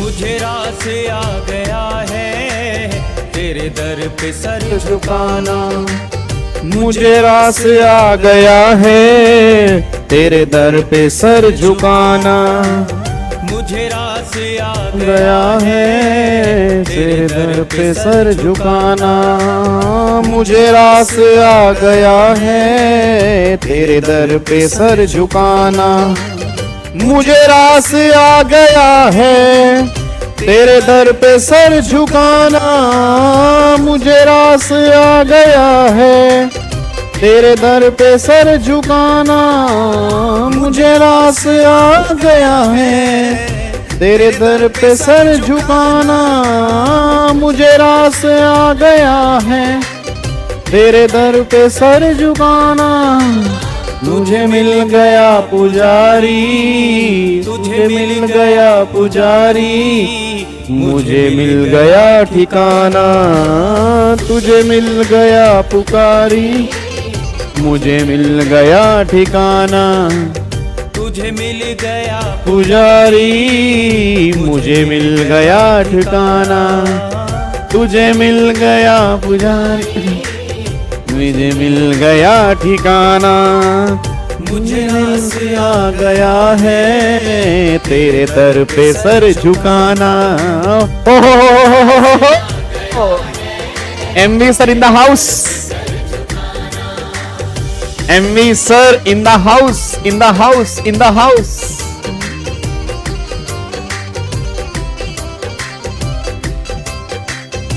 मुझे रास आ गया है तेरे दर पे सर झुकाना। मुझे रास आ गया है तेरे दर पे सर झुकाना। मुझे रास आ गया है तेरे दर पे सर झुकाना। मुझे रास आ गया है तेरे दर पे सर झुकाना। मुझे रास आ गया है तेरे दर पे सर झुकाना। मुझे रास आ गया है तेरे दर पे सर झुकाना। मुझे रास आ गया है तेरे दर पे सर झुकाना। मुझे रास आ गया है तेरे दर पे सर झुकाना। मुझे मिल गया पुजारी, तुझे मिल गया पुजारी। मुझे मिल गया ठिकाना, तुझे मिल गया पुकारी। मुझे मिल गया ठिकाना, तुझे मिल गया पुजारी। मुझे मिल गया ठिकाना, तुझे मिल गया पुजारी। मुझे मिल गया ठिकाना। मुझे रास आ गया है तेरे दर पे सर झुकाना। MV sir in the house, MV sir in the house, in the house, in the house.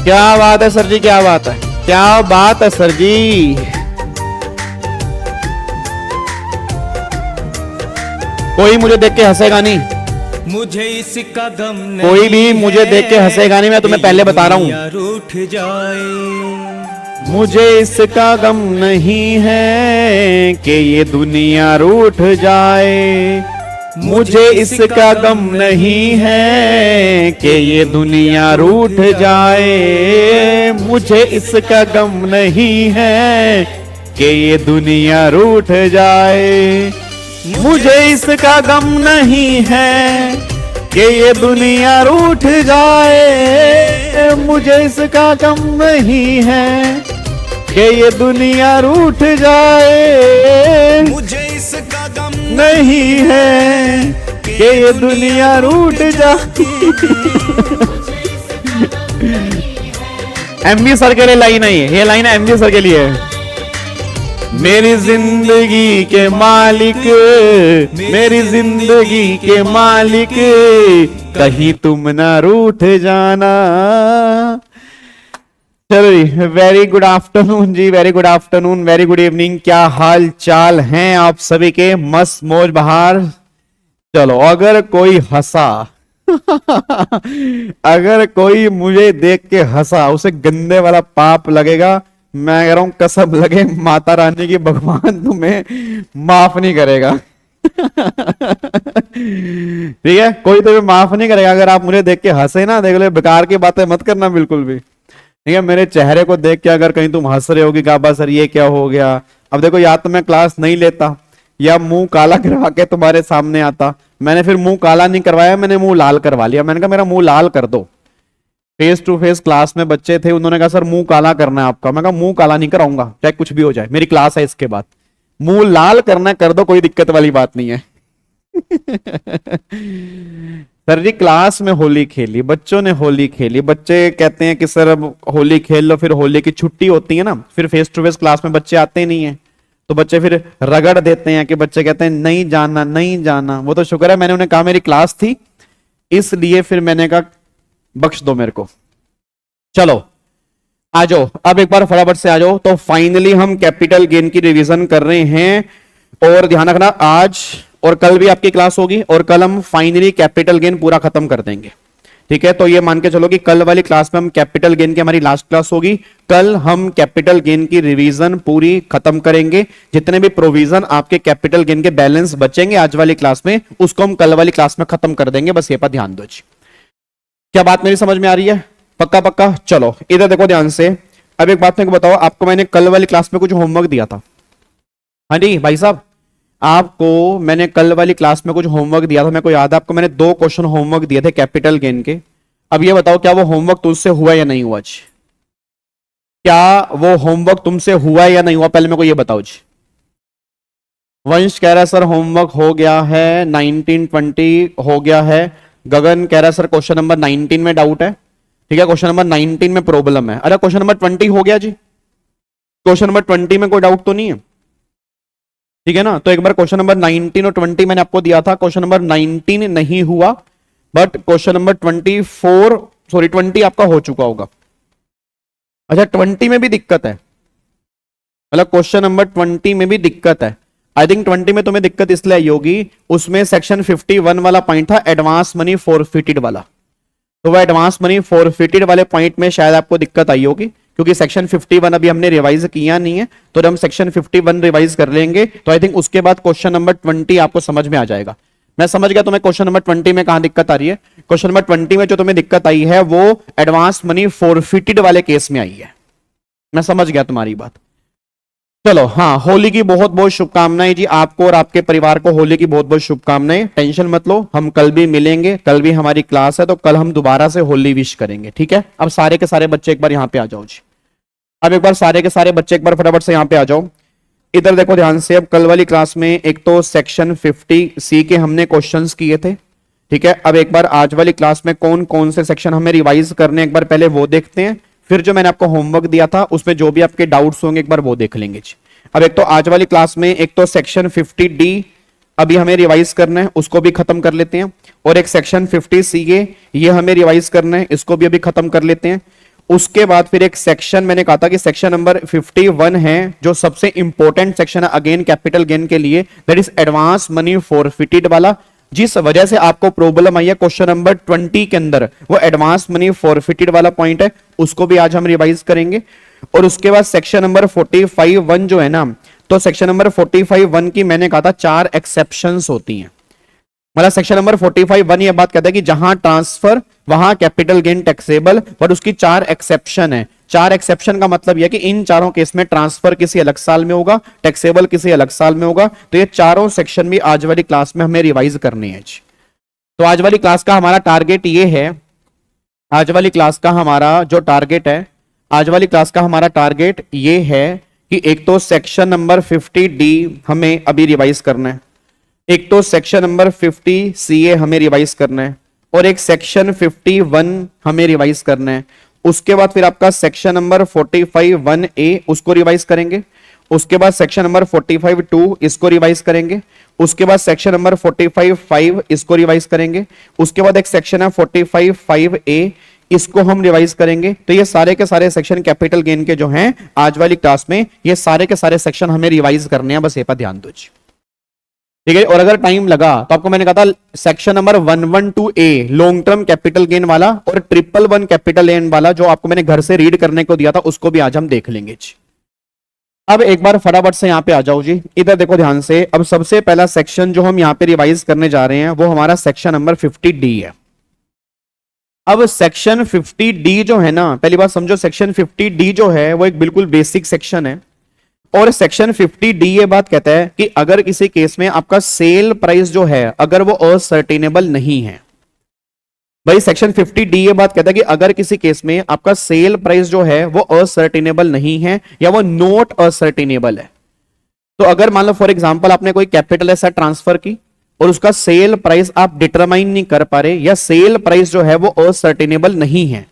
क्या बात है सर जी, क्या बात है, क्या बात है सर जी। कोई मुझे देख के हंसेगा नहीं, मुझे इसका गम नहीं, कोई भी मुझे देख के हंसेगा नहीं, मैं तुम्हें पहले बता रहा हूं। रूठ जाए मुझे इसका गम नहीं है कि ये दुनिया रूठ जाए। मुझे इसका गम नहीं है कि ये दुनिया रूठ जाए। मुझे इसका गम नहीं है कि ये दुनिया रूठ जाए। मुझे इसका गम नहीं है कि ये दुनिया रूठ जाए। मुझे इसका गम नहीं है कि ये दुनिया रूठ जाए। मुझे इसका गम नहीं है कि ये दुनिया रूठ जाए। एमवी सर के लिए लाइन है ये लाइन एमवी सर के लिए है। मेरी जिंदगी के मालिक, मेरी जिंदगी के मालिक, कहीं तुम ना रूठ जाना। चलो जी, वेरी गुड आफ्टरनून जी, very good afternoon, very good evening. क्या हाल चाल हैं आप सभी के? मस्त मौज बहार। चलो, अगर कोई हंसा अगर कोई मुझे देख के हंसा, उसे गंदे वाला पाप लगेगा। मैं कह रहा हूं कसम लगे माता रानी की, भगवान तुम्हें माफ नहीं करेगा। ठीक है, कोई तुम्हें माफ नहीं करेगा अगर आप मुझे देख के हंसे ना। देख लो, बेकार की बातें मत करना बिल्कुल भी, ठीक है। मेरे चेहरे को देख के अगर कहीं तुम हंस रहे होगी कि सर ये क्या हो गया। अब देखो, या तो मैं क्लास नहीं लेता या मुंह काला करवा के तुम्हारे सामने आता। मैंने फिर मुंह काला नहीं करवाया, मैंने मुंह लाल करवा लिया। मैंने कहा मेरा मुंह लाल कर दो। फेस टू फेस क्लास में बच्चे थे, उन्होंने कहा सर मुंह काला करना है आपका। मैं कहा मुंह काला नहीं कराऊंगा, चाहे कुछ भी हो जाए, मेरी क्लास है। इसके बाद मुंह लाल करना कर दो, कोई दिक्कत वाली बात नहीं है। सर जी क्लास में होली खेली, बच्चों ने होली खेली। बच्चे कहते हैं कि सर अब होली खेल लो, फिर होली की छुट्टी होती है ना, फिर फेस टू फेस क्लास में बच्चे आते नहीं है, तो बच्चे फिर रगड़ देते हैं कि बच्चे कहते हैं नहीं जाना, नहीं जाना। वो तो शुक्र है मैंने उन्हें कहा मेरी क्लास थी, इसलिए फिर मैंने कहा बख्श दो मेरे को। चलो आ जाओ, अब एक बार फटाफट से आ जाओ। तो फाइनली हम कैपिटल गेन की रिवीजन कर रहे हैं, और ध्यान रखना आज और कल भी आपकी क्लास होगी, और कल हम फाइनली कैपिटल गेन पूरा खत्म कर देंगे। ठीक है, तो ये मान के चलो कि कल वाली क्लास में हम कैपिटल गेन की हमारी लास्ट क्लास होगी। कल हम कैपिटल गेन की रिवीजन पूरी खत्म करेंगे। जितने भी प्रोविजन आपके कैपिटल गेन के बैलेंस बचेंगे आज वाली क्लास में, उसको हम कल वाली क्लास में खत्म कर देंगे। बस ये पर ध्यान दो जी। क्या बात मेरी समझ में आ रही है? पक्का पक्का। चलो इधर देखो ध्यान से। अब एक बात मेरे को बताओ, आपको मैंने कल वाली क्लास में कुछ होमवर्क दिया था? हाँ जी भाई साहब, आपको मैंने कल वाली क्लास में कुछ होमवर्क दिया था, मेरे को याद है आपको मैंने 2 क्वेश्चन होमवर्क दिए थे कैपिटल गेन के। अब ये बताओ क्या वो होमवर्क तुझसे हुआ या नहीं हुआ जी? क्या वो होमवर्क तुमसे हुआ या नहीं हुआ, पहले मेरे को ये बताओ जी। वंश कह रहा है सर होमवर्क हो गया है, 1920 हो गया है। गगन कह रहा है सर क्वेश्चन नंबर 19 में डाउट है। ठीक है, क्वेश्चन नंबर 19 में प्रॉब्लम है। अरे क्वेश्चन नंबर 20 हो गया जी, क्वेश्चन नंबर 20 में कोई डाउट तो नहीं है? ठीक है ना, तो एक बार क्वेश्चन नंबर 19 और 20 मैंने आपको दिया था, क्वेश्चन नंबर 19 नहीं हुआ, बट क्वेश्चन नंबर 20 आपका हो चुका होगा। अच्छा 20 में भी दिक्कत है, मतलब क्वेश्चन नंबर 20 में भी दिक्कत है। आई थिंक 20 में तुम्हें दिक्कत इसलिए आई होगी, उसमें सेक्शन 51 वाला पॉइंट था एडवांस मनी फॉरफिटेड वाला, तो वह एडवांस मनी फॉरफिटेड वाले पॉइंट में शायद आपको दिक्कत आई होगी, क्योंकि सेक्शन 51 अभी हमने रिवाइज किया नहीं है, तो जब हम सेक्शन 51 रिवाइज कर लेंगे तो आई थिंक उसके बाद क्वेश्चन नंबर 20 आपको समझ में आ जाएगा। मैं समझ गया तुम्हें क्वेश्चन नंबर 20 में कहां दिक्कत आ रही है। क्वेश्चन नंबर 20 में जो तुम्हें दिक्कत आई है वो एडवांस मनी फॉरफिटेड वाले केस में आई है। मैं समझ गया तुम्हारी बात। चलो हाँ, होली की बहुत बहुत शुभकामनाएं जी आपको और आपके परिवार को, होली की बहुत बहुत शुभकामनाएं। टेंशन मत लो, हम कल भी मिलेंगे, कल भी हमारी क्लास है, तो कल हम दोबारा से होली विश करेंगे। ठीक है, अब सारे के सारे बच्चे एक बार यहाँ पे आ जाओ जी। अब एक बार सारे के सारे बच्चे एक बार फटाफट से यहाँ पे आ जाओ। इधर देखो ध्यान से, अब कल वाली क्लास में एक तो सेक्शन 50C के हमने क्वेश्चंस किए थे। ठीक है, अब एक बार आज वाली क्लास में कौन कौन से सेक्शन हमें रिवाइज करने एक बार पहले वो देखते हैं, फिर जो मैंने आपको होमवर्क दिया था उसमें जो भी आपके डाउट्स होंगे एक बार वो देख लेंगे जी। अब एक तो आज वाली क्लास में एक तो सेक्शन 50D अभी हमें रिवाइज करना है, उसको भी खत्म कर लेते हैं, और एक सेक्शन 50C ये हमें रिवाइज करना है, इसको भी अभी खत्म कर लेते हैं। उसके बाद फिर एक सेक्शन मैंने कहा था कि सेक्शन नंबर 51 है जो सबसे इंपॉर्टेंट सेक्शन है अगेन कैपिटल गेन के लिए, that is advance money forfeited वाला। जिस वजह से आपको प्रॉब्लम आई है क्वेश्चन नंबर 20 के अंदर, वो एडवांस मनी फॉरफिटेड वाला पॉइंट है, उसको भी आज हम रिवाइज करेंगे। और उसके बाद सेक्शन नंबर 45(1) जो है ना, तो सेक्शन नंबर 45(1) की मैंने कहा था 4 एक्सेप्शंस होती हैं। मतलब सेक्शन नंबर 45(1) ये बात कहता है कि जहां ट्रांसफर वहां कैपिटल गेन टैक्सेबल, बट उसकी 4 एक्सेप्शन है। 4 एक्सेप्शन का मतलब यह कि इन चारों केस में ट्रांसफर किसी अलग साल में होगा, टैक्सेबल किसी अलग साल में होगा। तो ये चारों सेक्शन भी आज वाली क्लास में हमें रिवाइज करने हैं। तो आज वाली क्लास का हमारा टारगेट ये है, आज वाली क्लास का हमारा जो टारगेट है, आज वाली क्लास का हमारा टारगेट ये है कि एक तो सेक्शन नंबर 50D हमें अभी रिवाइज करना है, एक तो सेक्शन नंबर 50CA हमें रिवाइज करना है, और एक सेक्शन 51 हमें रिवाइज करना है। उसके बाद फिर आपका सेक्शन नंबर 45(1)A उसको रिवाइज करेंगे। उसके बाद सेक्शन नंबर 45(2) इसको रिवाइज करेंगे। उसके बाद सेक्शन नंबर 45(5) इसको रिवाइज करेंगे। उसके बाद एक सेक्शन है 45(5)A इसको हम रिवाइज करेंगे। तो ये सारे के सारे सेक्शन कैपिटल गेन के जो हैं आज वाली क्लास में, ये सारे के सारे सेक्शन हमें रिवाइज करने हैं, बस ये पर ध्यान दो। ठीक है, और अगर टाइम लगा तो आपको मैंने कहा था section number 112A long term capital gain वाला और 111 कैपिटल गेन वाला जो आपको मैंने घर से रीड करने को दिया था, उसको भी आज हम देख लेंगे जी। अब एक बार फटाफट से यहां पे आ जाओ जी, इधर देखो ध्यान से। अब सबसे पहला सेक्शन जो हम यहां पे रिवाइज करने जा रहे हैं वो हमारा सेक्शन नंबर 50D है। अब सेक्शन 50D जो है ना, पहली बात समझो, सेक्शन 50D जो है वो एक बिल्कुल बेसिक सेक्शन है, और सेक्शन 50D ये बात कहता है कि अगर किसी केस में आपका सेल प्राइस जो है अगर वो असर्टेनेबल नहीं है, भाई सेक्शन 50D ये बात कहता है कि अगर किसी केस में आपका सेल प्राइस जो है वो असर्टेनेबल नहीं है या वो नॉट असर्टेनेबल है, तो अगर मान लो फॉर एग्जांपल आपने कोई कैपिटल एसेट ट्रांसफर की और उसका सेल प्राइस आप डिटरमाइन नहीं कर पा रहे, या सेल प्राइस जो है वो असर्टेनेबल नहीं है,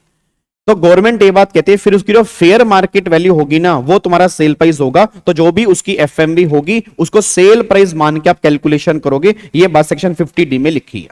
तो गवर्नमेंट ये बात कहती है फिर उसकी जो फेयर मार्केट वैल्यू होगी ना वो तुम्हारा सेल प्राइस होगा। तो जो भी उसकी एफएमवी होगी उसको सेल प्राइस मान के आप कैलकुलेशन करोगे। ये बात सेक्शन 50D में लिखी है।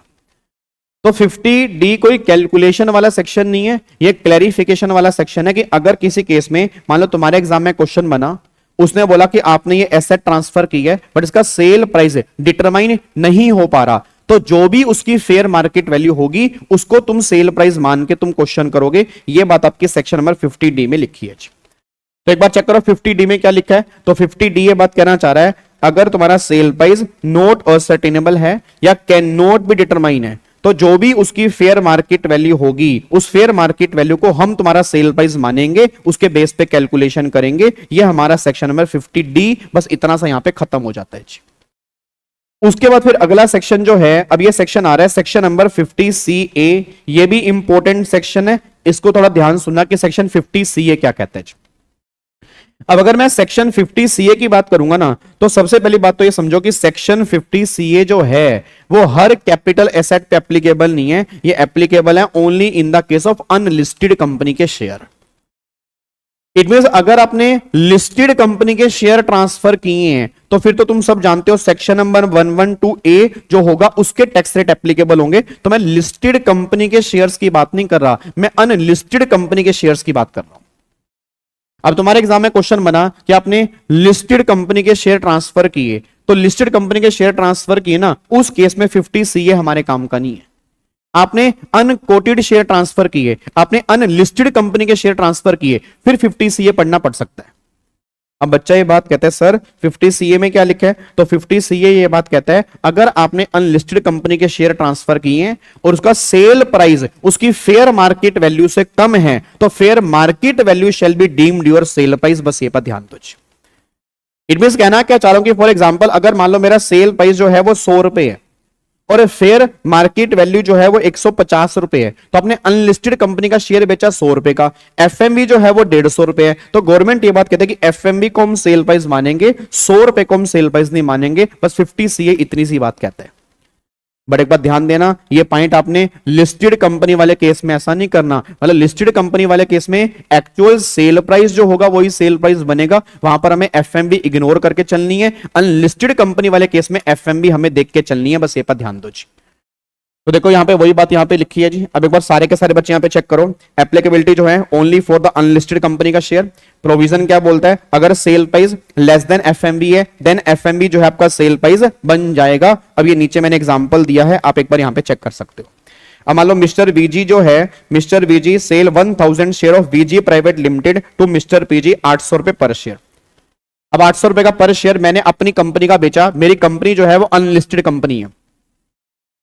तो 50D कोई कैलकुलेशन वाला सेक्शन नहीं है, ये क्लैरिफिकेशन वाला सेक्शन है कि अगर किसी केस में मान लो तुम्हारे एग्जाम में क्वेश्चन बना, उसने बोला कि आपने ये एसेट ट्रांसफर की है बट इसका सेल प्राइस डिटरमाइन नहीं हो पा रहा, तो जो भी उसकी फेयर मार्केट वैल्यू होगी उसको तुम सेल प्राइस मान के तुम क्वेश्चन करोगे। ये बात आपकी सेक्शन नंबर 50D में लिखी है। तो एक बार चेक करो 50D में क्या लिखा है। तो 50D ये बात कहना चाह रहा है अगर तुम्हारा सेल प्राइस नॉट असर्टेनेबल है या कैन नॉट बी डिटरमाइन है, तो जो भी उसकी फेयर मार्केट वैल्यू होगी उस फेयर मार्केट वैल्यू को हम तुम्हारा सेल प्राइस मानेंगे, उसके बेस पे कैलकुलेशन करेंगे। ये हमारा सेक्शन नंबर 50D, बस इतना सा यहां पे खत्म हो जाता है। उसके बाद फिर अगला सेक्शन जो है, अब ये सेक्शन आ रहा है सेक्शन नंबर 50CA। ये भी इंपॉर्टेंट सेक्शन है, इसको थोड़ा ध्यान सुनना कि सेक्शन 50CA क्या कहता है। अब अगर मैं सेक्शन 50CA की बात करूंगा ना, तो सबसे पहली बात तो ये समझो कि सेक्शन 50CA जो है वो हर कैपिटल एसेट पे एप्लीकेबल नहीं है, ये एप्लीकेबल है only in the case of unlisted company के शेयर। इट मींस अगर आपने लिस्टेड कंपनी के शेयर ट्रांसफर किए हैं तो फिर तो तुम सब जानते हो सेक्शन नंबर 112A जो होगा उसके टैक्स रेट एप्लीकेबल होंगे। तो मैं लिस्टेड कंपनी के शेयर्स की बात नहीं कर रहा, मैं अनलिस्टेड कंपनी के शेयर्स की बात कर रहा हूं। अब तुम्हारे एग्जाम में क्वेश्चन बना कि आपने लिस्टेड कंपनी के शेयर ट्रांसफर किए, तो लिस्टेड कंपनी के शेयर ट्रांसफर किए ना, उस केस में 50CA हमारे काम का नहीं है। आपने अनकोटेड शेयर ट्रांसफर किए, आपने अनलिस्टेड कंपनी के शेयर ट्रांसफर किए, फिर 50CA पढ़ना पड़ सकता है। अब बच्चा ये बात कहता है सर 50CA में क्या लिखा है, तो 50CA ये बात कहता है अगर आपने अनलिस्टेड कंपनी के शेयर ट्रांसफर किए हैं और उसका सेल प्राइस उसकी फेयर मार्केट वैल्यू से कम है, तो fair market value shall be deemed your sale price. बस ये पर ध्यान दो। इट मींस कहना क्या चाह रहा हूं कि फॉर एग्जांपल अगर मान लो मेरा सेल प्राइस जो है वो 100 रुपए है और फेयर मार्केट वैल्यू जो है वो 150 रुपए है, तो आपने अनलिस्टेड कंपनी का शेयर बेचा 100 रुपए का, एफएमबी जो है वो 150 रुपए है, तो गवर्नमेंट ये बात कहते हैं कि एफएमबी को हम सेल प्राइस मानेंगे, 100 रुपए को हम सेल प्राइस नहीं मानेंगे। बस 50CA इतनी सी बात कहता है। बट एक बात ध्यान देना, ये पॉइंट आपने लिस्टेड कंपनी वाले केस में ऐसा नहीं करना। मतलब लिस्टेड कंपनी वाले केस में एक्चुअल सेल प्राइस जो होगा वही सेल प्राइस बनेगा, वहां पर हमें एफएमबी इग्नोर करके चलनी है। अनलिस्टेड कंपनी वाले केस में एफएमबी हमें देख के चलनी है। बस ये पर ध्यान दो जी। तो देखो यहां पे वही बात यहां पे लिखी है जी। अब एक बार सारे के सारे बच्चे यहां पे चेक करो। एप्लीकेबिलिटी जो है only for the unlisted company का शेयर। प्रोविजन क्या बोलता है, अगर sale price less than FMB है देन एफएमबी जो है आपका सेल प्राइस बन जाएगा। अब ये नीचे मैंने एग्जांपल दिया है, आप एक बार यहां पे चेक कर सकते हो। अब मान लो मिस्टर वीजी जो है, mister VG sell 1000 share of VG private limited to mister PG 800 रुपए पर शेयर। अब 800 रुपए का पर शेयर मैंने अपनी कंपनी का बेचा। मेरी कंपनी जो है वो अनलिस्टेड कंपनी है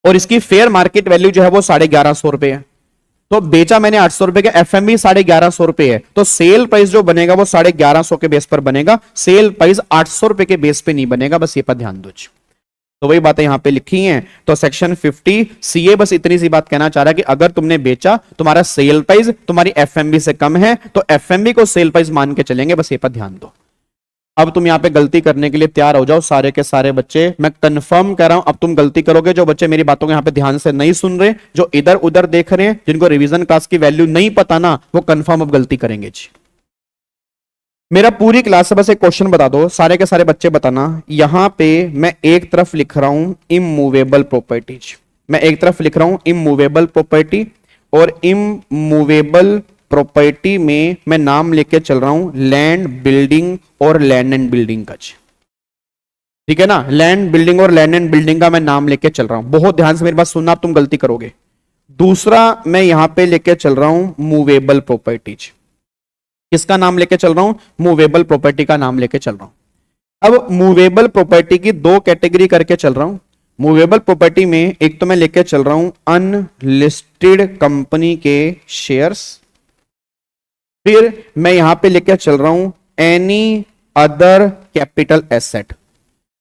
और इसकी फेयर मार्केट वैल्यू जो है वो 1150 रुपए है। तो बेचा मैंने 800 रुपए का, एफएमबी 1150 रुपए है, तो सेल प्राइस जो बनेगा वो 1150 के बेस पर बनेगा, सेल प्राइस 800 रुपए के बेस पे नहीं बनेगा। बस ये पर ध्यान दो। तो वही बातें यहां पे लिखी हैं। तो सेक्शन 50CA बस इतनी सी बात कहना चाह रहा है कि अगर तुमने बेचा, तुम्हारा सेल प्राइस तुम्हारी एफएमबी से कम है, तो एफएमबी को सेल प्राइस मान के चलेंगे। बस ये पर ध्यान दो। अब तुम यहां पे गलती करने के लिए तैयार हो जाओ सारे के सारे बच्चे। मैं कंफर्म कर रहा हूं अब तुम गलती करोगे। जो बच्चे मेरी बातों को यहां पे ध्यान से नहीं सुन रहे, जो इधर उधर देख रहे हैं, जिनको रिवीजन क्लास की वैल्यू नहीं पता ना, वो कंफर्म अब गलती करेंगे जी। मेरा पूरी क्लास से बस एक क्वेश्चन बता दो, सारे के सारे बच्चे बताना। यहां पे मैं एक तरफ लिख रहा हूं इमूवेबल प्रॉपर्टीज, मैं एक तरफ लिख रहा हूं इमूवेबल प्रॉपर्टी, और इमूवेबल प्रॉपर्टी में मैं नाम लेके चल रहा हूं लैंड, बिल्डिंग और लैंड एंड बिल्डिंग का। ठीक है ना, लैंड, बिल्डिंग और लैंड एंड बिल्डिंग का मैं नाम लेके चल रहा हूं। बहुत ध्यान से मेरी बात सुनना, आप तुम गलती करोगे। दूसरा मैं यहां पे लेके चल रहा हूं मूवेबल प्रॉपर्टीज। किसका नाम लेके चल रहा हूं, मूवेबल प्रॉपर्टी का नाम लेके चल रहा हूं। अब मूवेबल प्रॉपर्टी की दो कैटेगरी करके चल रहा हूं। मूवेबल प्रॉपर्टी में एक तो मैं लेके चल रहा हूं अनलिस्टेड कंपनी के शेयर्स, फिर मैं यहां पे लेके चल रहा हूं एनी अदर कैपिटल एसेट।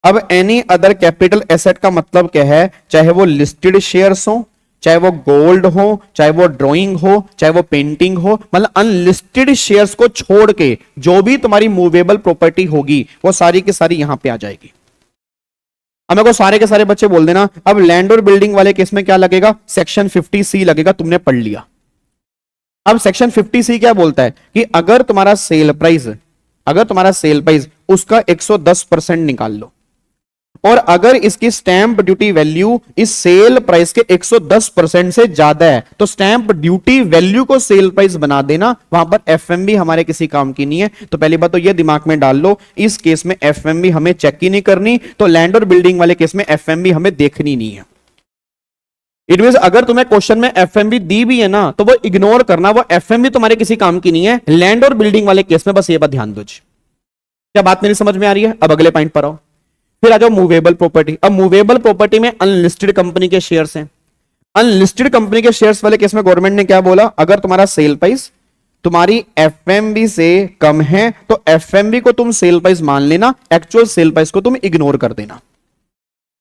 अब एनी अदर कैपिटल एसेट का मतलब क्या है, चाहे वो लिस्टेड शेयर्स हो, चाहे वो गोल्ड हो, चाहे वो ड्राइंग हो, चाहे वो पेंटिंग हो, मतलब अनलिस्टेड शेयर्स को छोड़ के जो भी तुम्हारी मूवेबल प्रॉपर्टी होगी वो सारी की सारी यहां पे आ जाएगी। अब मेरे को सारे के सारे बच्चे बोल देना, अब लैंड और बिल्डिंग वाले केस में क्या लगेगा, सेक्शन 50C लगेगा। तुमने पढ़ लिया। अब सेक्शन 50C क्या बोलता है कि अगर तुम्हारा सेल प्राइस उसका 110% निकाल लो, और अगर इसकी स्टैंप ड्यूटी वैल्यू इस सेल प्राइस के 110% से ज्यादा है, तो स्टैंप ड्यूटी वैल्यू को सेल प्राइस बना देना। वहां पर एफएमबी हमारे किसी काम की नहीं है। तो पहली बात तो यह दिमाग में डाल लो, इस केस में एफएमबी हमें चेक ही नहीं करनी। तो लैंड और बिल्डिंग वाले केस में एफएमबी हमें देखनी नहीं है। इट मींस अगर तुम्हें क्वेश्चन में एफएमबी दी भी है ना, तो वो इग्नोर करना, वो एफएमबी तुम्हारे किसी काम की नहीं है। लैंड और बिल्डिंग वाले केस में बस ये बात ध्यान दो। क्या बात मेरी समझ में आ रही है? अब अगले पॉइंट पर आओ। फिर आ जाओ मूवेबल प्रॉपर्टी। अब मूवेबल प्रॉपर्टी में अनलिस्टेड कंपनी के शेयर्स हैं। अनलिस्टेड कंपनी के शेयर्स वाले केस में गवर्नमेंट ने क्या बोला, अगर तुम्हारा सेल प्राइस तुम्हारी एफएमबी से कम है तो एफएमबी को तुम सेल प्राइस मान लेना, एक्चुअल सेल प्राइस को तुम इग्नोर कर देना।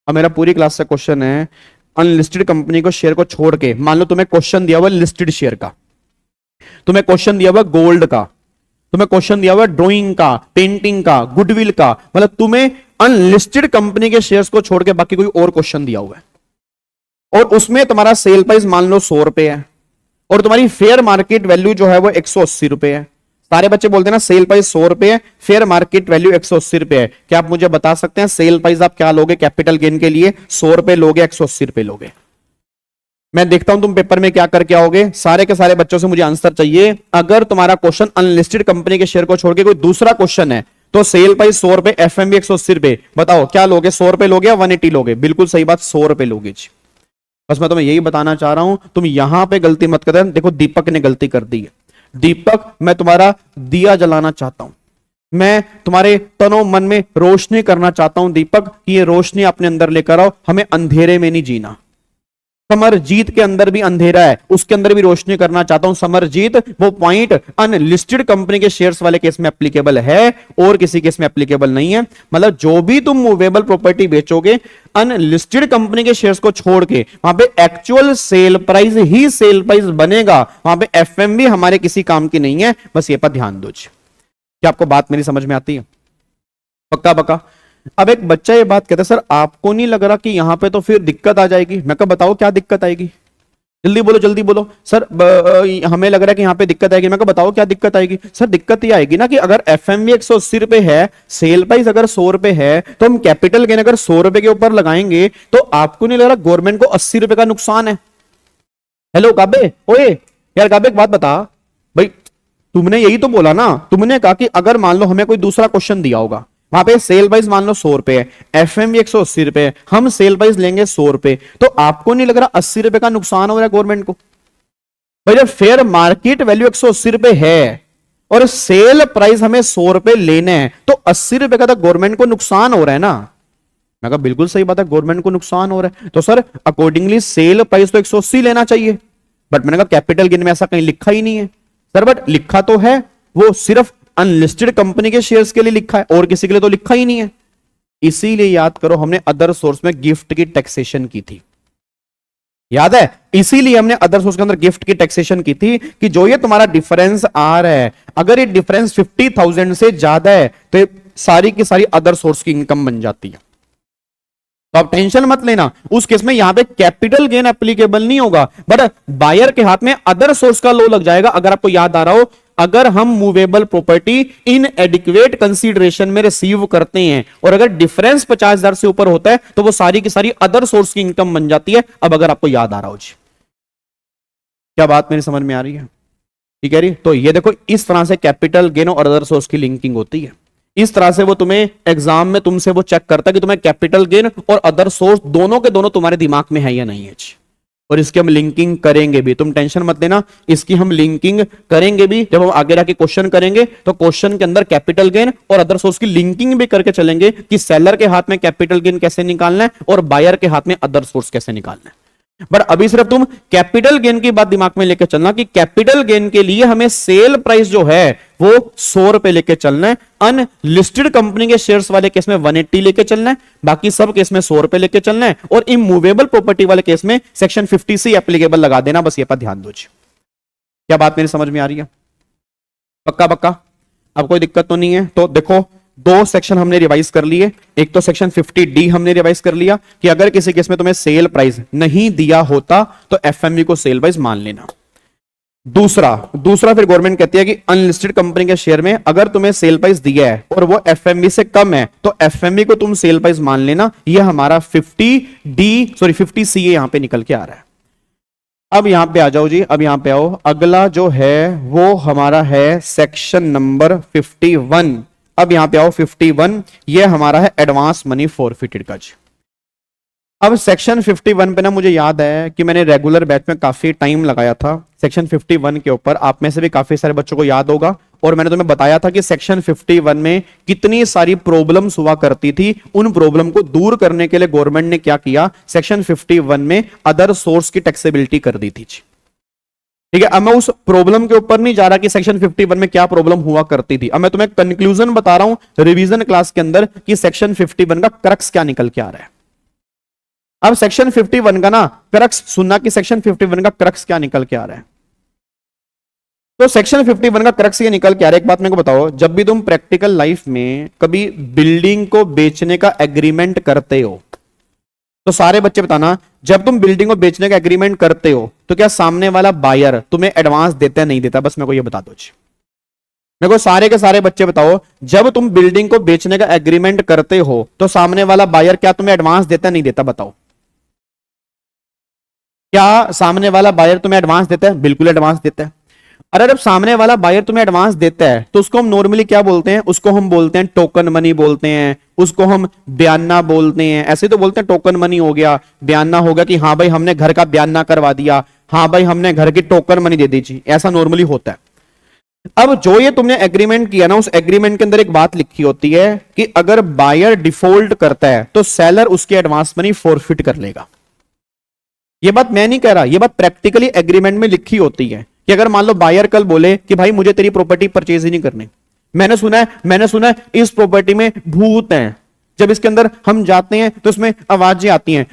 अब मेरा पूरी क्लास से क्वेश्चन है, अनलिस्टेड कंपनी को शेयर को छोड़ के, मान लो तुम्हें क्वेश्चन दिया हुआ लिस्टेड शेयर का, तुम्हें क्वेश्चन दिया हुआ गोल्ड का, तुम्हें क्वेश्चन दिया हुआ ड्राइंग का, पेंटिंग का, गुडविल का, मतलब तुम्हें अनलिस्टेड कंपनी के शेयर्स को छोड़ के बाकी कोई और क्वेश्चन दिया हुआ है, और उसमें तुम्हारा सेल प्राइस मान लो 100 रुपए है और तुम्हारी फेयर मार्केट वैल्यू जो है वो 180 रुपए है। सारे बच्चे बोलते हैं ना सेल प्राइस 100 रुपए है, फेयर मार्केट वैल्यू 180 रुपए है। क्या आप मुझे बता सकते हैं सेल प्राइस आप क्या लोगे कैपिटल गेन के लिए? 100 रुपए लोगे, 180 रुपए लोगे? मैं देखता हूं तुम पेपर में क्या करके आओगे। सारे के सारे बच्चों से मुझे आंसर चाहिए। अगर तुम्हारा क्वेश्चन अनलिस्टेड कंपनी के शेयर को छोड़ के कोई दूसरा क्वेश्चन है तो सेल प्राइस 100 रुपए, एफएमवी 180 रुपए, बताओ क्या लोगे? 100 रुपए लोगे या 180 लोगे? बिल्कुल सही बात, 100 रुपए लोगे जी। बस मैं तुम्हें यही बताना चाह रहा हूं, तुम यहां पे गलती मत कर। देखो दीपक ने गलती कर दी है। दीपक, मैं तुम्हारा दिया जलाना चाहता हूं, मैं तुम्हारे तनो मन में रोशनी करना चाहता हूं दीपक, कि ये रोशनी अपने अंदर लेकर आओ। हमें अंधेरे में नहीं जीना। समरजीत के अंदर भी अंधेरा है, उसके अंदर भी रोशनी करना चाहता हूं। समरजीत, वो पॉइंट अनलिस्टेड कंपनी के शेयर्स वाले केस में एप्लीकेबल है और किसी केस में एप्लीकेबल नहीं है। मतलब जो भी तुम मूवेबल प्रॉपर्टी बेचोगे अनलिस्टेड कंपनी के शेयर्स को छोड़ के, वहां पे एक्चुअल सेल प्राइस ही सेल प्राइस बनेगा। वहां पे एफएमवी हमारे किसी काम की नहीं है। बस ये पर ध्यान दो। क्या आपको बात मेरी समझ में आती है? पक्का पक्का। अब एक बच्चा ये बात कहता है, सर आपको नहीं लग रहा कि यहां पे तो फिर दिक्कत आ जाएगी? मैं कहा बताओ क्या दिक्कत आएगी, जल्दी बोलो जल्दी बोलो। सर हमें लग रहा है कि यहां पे दिक्कत आएगी। मैं कहा बताओ क्या दिक्कत आएगी? सर दिक्कत ये आएगी ना कि अगर एफएमवी 180 रुपए है, सेल प्राइस अगर 100 रुपए है, तो हम कैपिटल गेन अगर 100 रुपए के ऊपर लगाएंगे तो आपको नहीं लग रहा गवर्नमेंट को 80 रुपए का नुकसान है? हेलो काबे, ओए यार काबे एक बात बता भाई, तुमने यही तो बोला ना, तुमने कहा कि अगर मान लो हमें कोई दूसरा क्वेश्चन दिया होगा, वहां पे सेल प्राइस मान लो 100 रुपए है, एफएमवी 180 रुपए है, हम सेल प्राइस लेंगे 100 रुपए, तो आपको नहीं लग रहा 80 रुपए का नुकसान हो रहा है गवर्नमेंट को? भाई जब फेयर मार्केट वैल्यू 180 रुपए है और सेल प्राइस हमें 100 रुपए लेने हैं, तो 80 रुपए का तो गवर्नमेंट को नुकसान हो रहा है ना। मैं कहा बिल्कुल सही बात है, गवर्नमेंट को नुकसान हो रहा है, तो सर अकॉर्डिंगली सेल प्राइस तो 180 लेना चाहिए। बट मैंने कहा कैपिटल गेन में ऐसा कहीं लिखा ही नहीं है। सर बट लिखा तो है, वो सिर्फ अनलिस्टेड कंपनी के शेयर्स के लिए लिखा है और किसी के लिए तो लिखा ही नहीं है। इसीलिए याद करो हमने अदर सोर्स में गिफ्ट की टैक्सेशन की थी, याद है? इसीलिए हमने अदर सोर्स के अंदर गिफ्ट की टैक्सेशन की थी कि जो ये तुम्हारा डिफरेंस आ रहा है, अगर ये डिफरेंस 50,000 से ज्यादा है तो ये सारी की सारी अदर सोर्स की इनकम बन जाती है। तो आप टेंशन मत लेना, उस केस में यहां पे कैपिटल गेन एप्लीकेबल नहीं होगा, बट बायर के हाथ में अदर सोर्स का लो लग जाएगा। अगर आपको याद आ रहा हो, अगर हम movable property in adequate consideration में रिसीव करते हैं और अगर डिफरेंस 50,000 से ऊपर होता है तो वो सारी की सारी अदर सोर्स की इनकम बन जाती है। अब अगर आपको याद आ रहा हो जी, क्या बात मेरी समझ में आ रही है? ठीक है री? तो ये देखो इस तरह से कैपिटल गेन और अदर सोर्स की लिंकिंग होती है। इस तरह से वो तुम्हें एग्जाम में तुमसे वो चेक करता है कि तुम्हें कैपिटल गेन और अदर सोर्स दोनों के दोनों तुम्हारे दिमाग में है या नहीं है। और इसकी हम लिंकिंग करेंगे भी, तुम टेंशन मत लेना, इसकी हम लिंकिंग करेंगे भी। जब हम आगे जाके क्वेश्चन करेंगे तो क्वेश्चन के अंदर कैपिटल गेन और अदर सोर्स की लिंकिंग भी करके चलेंगे कि सेलर के हाथ में कैपिटल गेन कैसे निकालना है और बायर के हाथ में अदर सोर्स कैसे निकालना है। बट अभी सिर्फ तुम कैपिटल गेन की बात दिमाग में लेकर चलना कि कैपिटल गेन के लिए हमें सेल प्राइस जो है वो 100 रुपए लेके चलना है। अनलिस्टेड कंपनी के शेयर्स वाले केस में 180 लेके चलना है, बाकी सब केस में 100 रुपए लेके चलना है। और इमूवेबल प्रॉपर्टी वाले केस में सेक्शन 50C एप्लीकेबल लगा देना। बस ये पर ध्यान दो। क्या बात मेरी समझ में आ रही है? पक्का पक्का, अब कोई दिक्कत तो नहीं है? तो देखो दो सेक्शन हमने रिवाइज कर लिए। एक तो सेक्शन 50D हमने रिवाइज कर लिया कि अगर किसी केस में तुम्हें सेल प्राइस नहीं दिया होता तो एफएमवी को सेल प्राइस मान लेना। दूसरा फिर गवर्नमेंट कहती है कि अनलिस्टेड कंपनी के शेयर में अगर तुम्हें सेल प्राइस दिया है और वो एफएमवी से कम है तो एफएमवी को तुम सेल प्राइस मान लेना। ये हमारा 50C यहां पे निकल के आ रहा है। अब यहां पे आ जाओ जी, अब यहां पे आओ। अगला जो है वो हमारा है सेक्शन नंबर 51। अब यहां पे आओ 51, ये हमारा है एडवांस मनी फॉरफिटेड का जी। अब सेक्शन 51 पे ना मुझे याद है कि मैंने रेगुलर बैच में काफी टाइम लगाया था सेक्शन 51 के ऊपर। आप में से भी काफी सारे बच्चों को याद होगा और मैंने तुम्हें बताया था कि सेक्शन 51 में कितनी सारी प्रॉब्लम्स हुआ करती थी। उन प्रॉब्लम को दूर करने के लिए गवर्नमेंट ने क्या किया, सेक्शन 51 में अदर सोर्स की टैक्सेबिलिटी कर दी थी। ठीक है, अब मैं उस प्रॉब्लम के ऊपर नहीं जा रहा कि सेक्शन 51 में क्या प्रॉब्लम हुआ करती थी। अब मैं तुम्हें कंक्लूजन बता रहा हूं रिवीजन क्लास के अंदर कि सेक्शन 51 का क्रक्स क्या निकल के आ रहा है। अब सेक्शन 51 का ना क्रक्स सुनना कि सेक्शन 51 का क्रक्स क्या निकल के आ रहा है। तो सेक्शन 51 का क्रक्स ये निकल के आ रहा है, एक बात मेरे को बताओ, जब भी तुम प्रैक्टिकल लाइफ में कभी बिल्डिंग को बेचने का एग्रीमेंट करते हो, तो सारे बच्चे बताना, जब तुम बिल्डिंग को बेचने का एग्रीमेंट करते हो तो क्या सामने वाला बायर तुम्हें एडवांस देता है नहीं देता? बस मेरे को ये बता दो जी, मेरे को सारे के सारे बच्चे बताओ, जब तुम बिल्डिंग को बेचने का एग्रीमेंट करते हो तो सामने वाला बायर क्या तुम्हें एडवांस देता है नहीं देता? बताओ, क्या सामने वाला बायर तुम्हें एडवांस देता है? बिल्कुल एडवांस देता है। अरे जब सामने वाला बायर तुम्हें एडवांस देता है तो उसको हम नॉर्मली क्या बोलते हैं? उसको हम बोलते हैं टोकन मनी बोलते हैं, उसको हम बयाना बोलते हैं। ऐसे तो बोलते हैं टोकन मनी हो गया, बयाना हो गया कि हाँ भाई हमने घर का बयाना करवा दिया, हाँ भाई हमने घर की टोकन मनी दे दी, ऐसा नॉर्मली होता है। अब जो ये तुमने एग्रीमेंट किया ना, उस एग्रीमेंट के अंदर एक बात लिखी होती है कि अगर बायर डिफॉल्ट करता है तो सेलर उसकी एडवांस मनी फोरफिट कर लेगा। ये बात मैं नहीं कह रहा, ये बात प्रैक्टिकली एग्रीमेंट में लिखी होती है कि अगर मान लो बायर कल बोले कि भाई मुझे तेरी प्रॉपर्टी परचेज ही नहीं करनी, मैंने सुना है इस प्रॉपर्टी में भूत हैं, जब इसके अंदर हम जाते हैं तो इसमें आवाजें आती हैं,